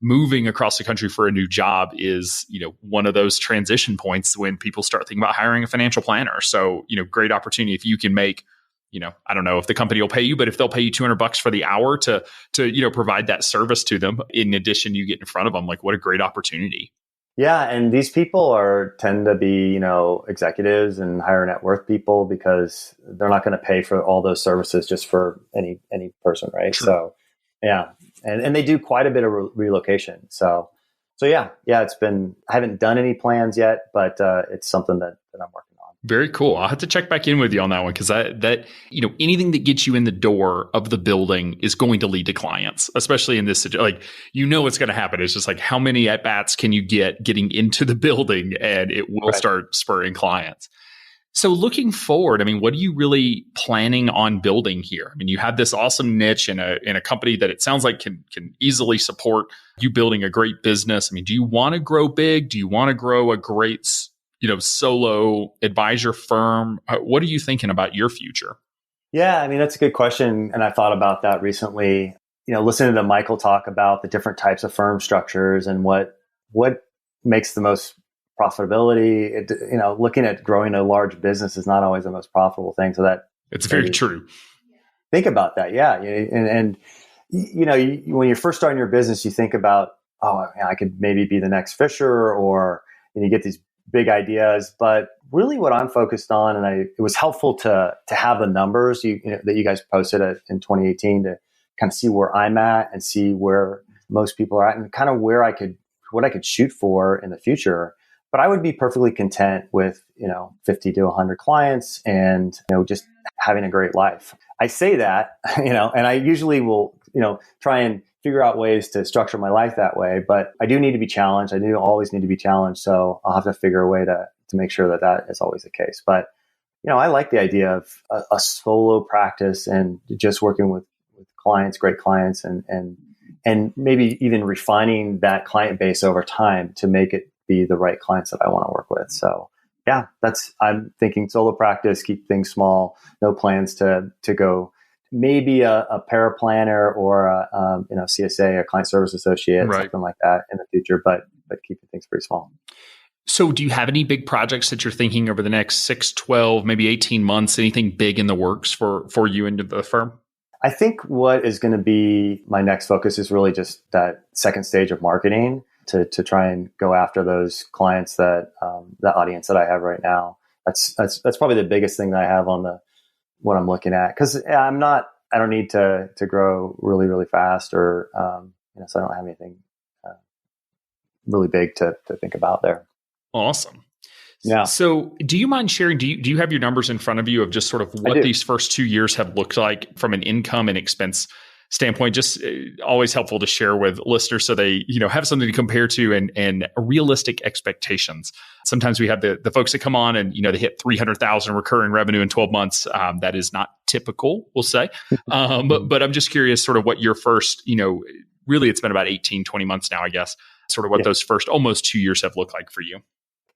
moving across the country for a new job is, one of those transition points when people start thinking about hiring a financial planner. So, great opportunity if you can make, I don't know if the company will pay you, but if they'll pay you $200 for the hour to provide that service to them, in addition, you get in front of them, like what a great opportunity. Yeah. And these people tend to be, executives and higher net worth people because they're not going to pay for all those services just for any person. Right. True. So yeah. And they do quite a bit of relocation. So yeah, I haven't done any plans yet, but it's something that I'm working on. Very cool. I'll have to check back in with you on that one because that anything that gets you in the door of the building is going to lead to clients, especially in this like what's going to happen. It's just like how many at bats can you get getting into the building, and it will start spurring clients. So looking forward, I mean, what are you really planning on building here? I mean, you have this awesome niche in a company that it sounds like can easily support you building a great business. I mean, do you want to grow big? Do you want to grow a great solo advisor firm? What are you thinking about your future? Yeah, I mean, that's a good question. And I thought about that recently, listening to Michael talk about the different types of firm structures and what makes the most profitability. Looking at growing a large business is not always the most profitable thing. So that it's very true. Think about that. Yeah. And when you're first starting your business, you think about, I could maybe be the next Fisher, or you get these big ideas, but really what I'm focused on, and it was helpful to have the numbers that you guys posted in 2018 to kind of see where I'm at and see where most people are at and kind of what I could shoot for in the future. But I would be perfectly content with, 50 to 100 clients and, just having a great life. I say that, and I usually will, try and figure out ways to structure my life that way. But I do need to be challenged. I do always need to be challenged. So I'll have to figure a way to make sure that is always the case. But, I like the idea of a solo practice and just working with clients, great clients, and maybe even refining that client base over time to make it be the right clients that I want to work with. So yeah, I'm thinking solo practice, keep things small, no plans to go maybe a paraplanner or a CSA, a client service associate, something like that in the future, but keeping things pretty small. So do you have any big projects that you're thinking over the next 6, 12, maybe 18 months, anything big in the works for you and the firm? I think what is going to be my next focus is really just that second stage of marketing to try and go after those clients that the audience that I have right now. That's probably the biggest thing that I have on what I'm looking at, because I don't need to grow really, really fast or, so I don't have anything really big to think about there. Awesome. Yeah. So do you mind sharing, do you have your numbers in front of you of just sort of what these first 2 years have looked like from an income and expense standpoint? Just always helpful to share with listeners so they, have something to compare to and realistic expectations. Sometimes we have the folks that come on and, they hit 300,000 recurring revenue in 12 months. That is not typical, we'll say. But I'm just curious sort of what your first, really it's been about 18, 20 months now, I guess, sort of what those first almost 2 years have looked like for you.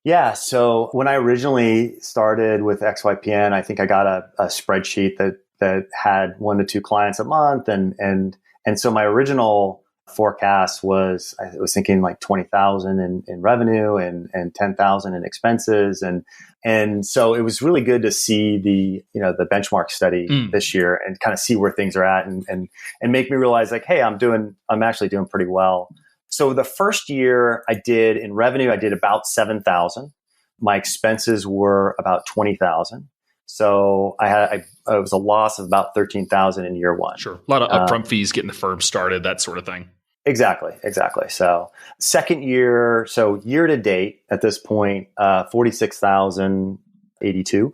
Yeah. So when I originally started with XYPN, I think I got a spreadsheet that had 1 to 2 clients a month. And so my original forecast I was thinking like 20,000 in revenue and 10,000 in expenses. And so it was really good to see the benchmark study this year and kind of see where things are at and make me realize like, hey, I'm actually doing pretty well. So the first year I did in revenue, I did about 7,000. My expenses were about 20,000. So it was a loss of about 13,000 in year one. Sure. A lot of upfront fees getting the firm started, that sort of thing. Exactly. So second year, so year to date at this point, 46,082.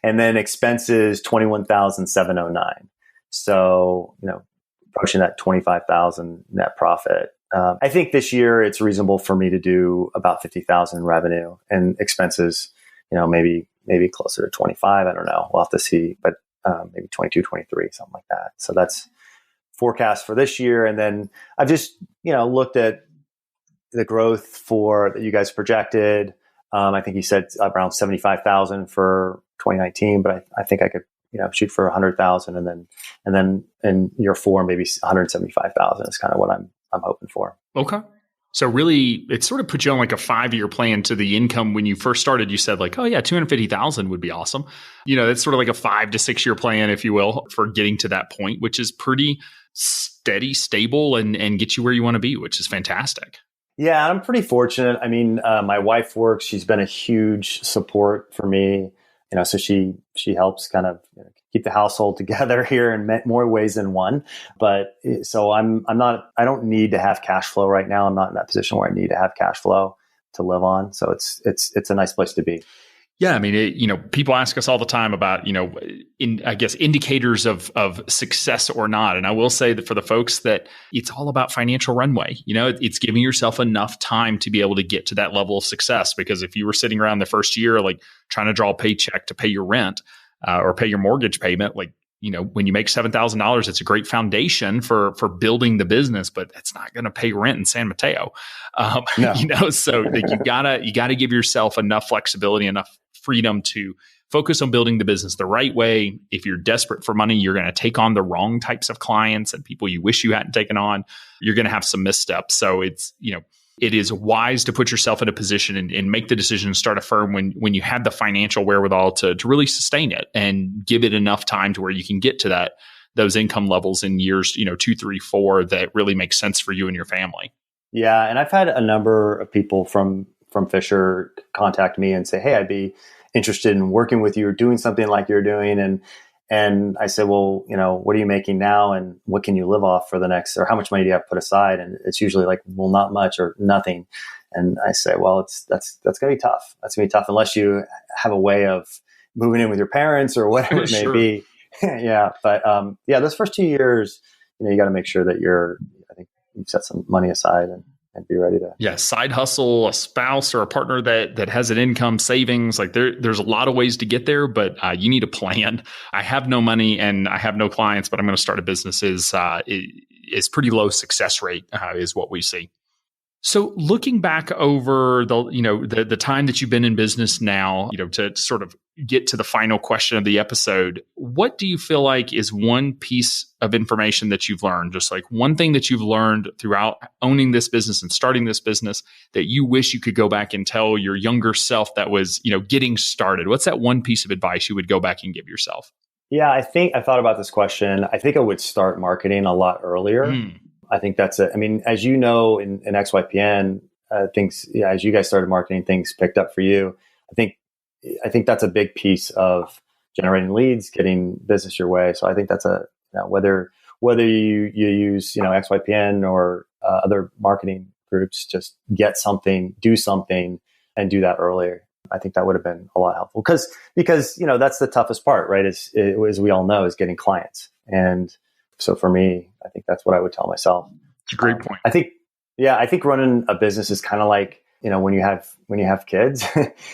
And then expenses, 21,709. So, approaching that 25,000 net profit. I think this year it's reasonable for me to do about 50,000 revenue, and expenses, maybe closer to 25. I don't know. We'll have to see, but maybe 22, 23, something like that. So that's forecast for this year. And then I've just, looked at the growth that you guys projected. I think you said around 75,000 for 2019, but I think I could, shoot for 100,000, and then in year 4, maybe 175,000 is kind of what I'm hoping for. Okay. So really, it sort of put you on like a 5-year plan to the income. When you first started, you said like, oh yeah, 250,000 would be awesome. That's sort of like a 5 to 6 year plan, if you will, for getting to that point, which is pretty steady, stable, and get you where you want to be, which is fantastic. Yeah, I'm pretty fortunate. I mean, my wife works. She's been a huge support for me. So she helps kind of keep the household together here in more ways than one. But so I don't need to have cash flow right now. I'm not in that position where I need to have cash flow to live on. So it's a nice place to be. Yeah, I mean, people ask us all the time about, I guess indicators of success or not. And I will say that for the folks that it's all about financial runway, it's giving yourself enough time to be able to get to that level of success. Because if you were sitting around the first year, like trying to draw a paycheck to pay your rent or pay your mortgage payment, like, when you make $7,000, it's a great foundation for building the business, but it's not going to pay rent in San Mateo. No. So you gotta give yourself enough flexibility, enough freedom to focus on building the business the right way. If you're desperate for money, you're going to take on the wrong types of clients and people you wish you hadn't taken on. You're going to have some missteps. So it's, it is wise to put yourself in a position and make the decision to start a firm when you have the financial wherewithal to really sustain it and give it enough time to where you can get to those income levels in years, 2, 3, 4 that really make sense for you and your family. Yeah. And I've had a number of people from Fisher contact me and say, hey, I'd be interested in working with you or doing something like you're doing. And I said, well, what are you making now, and what can you live off for the next, or how much money do you have put aside? And it's usually like, well, not much or nothing. And I say, well, that's going to be tough. That's going to be tough unless you have a way of moving in with your parents or whatever it may be. Yeah. But those first 2 years, you got to make sure that I think you've set some money aside and be ready to. Yeah. Side hustle, a spouse or a partner that has an income, savings, like there's a lot of ways to get there, but you need a plan. I have no money and I have no clients, but I'm going to start a business is pretty low success rate is what we see. So looking back over the time that you've been in business now, to sort of get to the final question of the episode, what do you feel like is one piece of information that you've learned, just like one thing that you've learned throughout owning this business and starting this business that you wish you could go back and tell your younger self that was, getting started? What's that one piece of advice you would go back and give yourself? Yeah, I think I thought about this question. I think I would start marketing a lot earlier. I think that's it. I mean, as you know, in XYPN, things, as you guys started marketing, things picked up for you. I think that's a big piece of generating leads, getting business your way. So I think that's whether you use, XYPN or other marketing groups, just get something, do something, and do that earlier. I think that would have been a lot helpful because that's the toughest part, right? As we all know, is getting clients. And so for me, I think that's what I would tell myself. It's a great point. I think running a business is kind of like, when you have kids,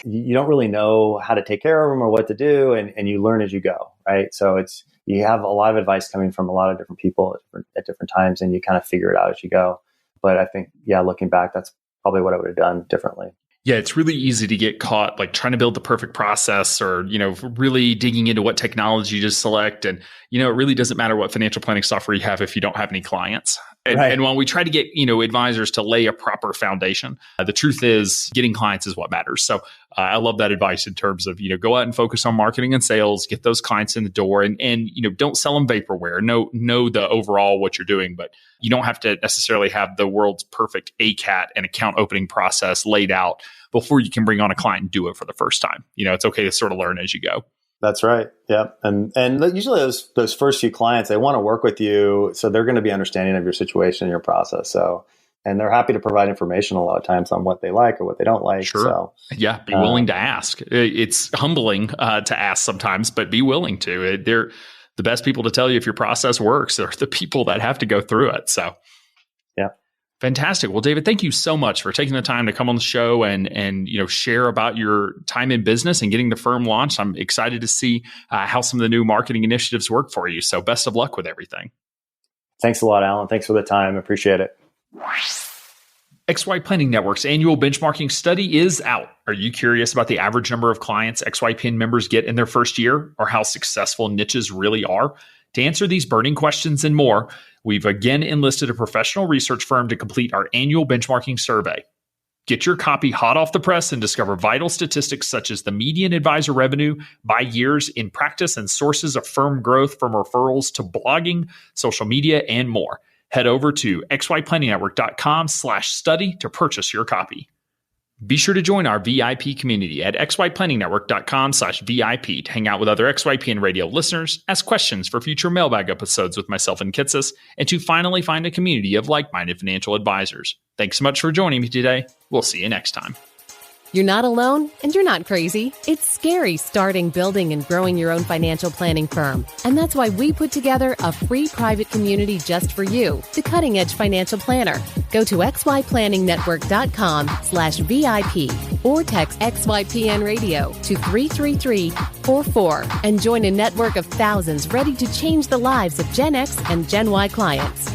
you don't really know how to take care of them or what to do. And you learn as you go, right? So you have a lot of advice coming from a lot of different people at different times, and you kind of figure it out as you go. But I think, looking back, that's probably what I would have done differently. Yeah, it's really easy to get caught like trying to build the perfect process or, really digging into what technology to select. And, it really doesn't matter what financial planning software you have if you don't have any clients. And, right. And while we try to get, advisors to lay a proper foundation, the truth is getting clients is what matters. So I love that advice in terms of, go out and focus on marketing and sales, get those clients in the door and don't sell them vaporware. Know the overall what you're doing, but you don't have to necessarily have the world's perfect ACAT and account opening process laid out before you can bring on a client and do it for the first time. It's okay to sort of learn as you go. That's right. Yeah. And usually those first few clients, they want to work with you. So they're going to be understanding of your situation and your process. So, and they're happy to provide information a lot of times on what they like or what they don't like. Sure. So yeah, be willing to ask. It's humbling to ask sometimes, but be willing to. They're the best people to tell you if your process works are the people that have to go through it. So yeah. Fantastic. Well, David, thank you so much for taking the time to come on the show and share about your time in business and getting the firm launched. I'm excited to see how some of the new marketing initiatives work for you. So best of luck with everything. Thanks a lot, Alan. Thanks for the time. Appreciate it. XY Planning Network's annual benchmarking study is out. Are you curious about the average number of clients XYPN members get in their first year, or how successful niches really are? To answer these burning questions and more, we've again enlisted a professional research firm to complete our annual benchmarking survey. Get your copy hot off the press and discover vital statistics such as the median advisor revenue by years in practice and sources of firm growth from referrals to blogging, social media, and more. Head over to xyplanningnetwork.com/study to purchase your copy. Be sure to join our VIP community at xyplanningnetwork.com/VIP to hang out with other XYPN radio listeners, ask questions for future mailbag episodes with myself and Kitsis, and to finally find a community of like-minded financial advisors. Thanks so much for joining me today. We'll see you next time. You're not alone, and you're not crazy. It's scary starting, building, and growing your own financial planning firm. And that's why we put together a free private community just for you, the Cutting Edge Financial Planner. Go to xyplanningnetwork.com/VIP or text XYPN Radio to 33344 and join a network of thousands ready to change the lives of Gen X and Gen Y clients.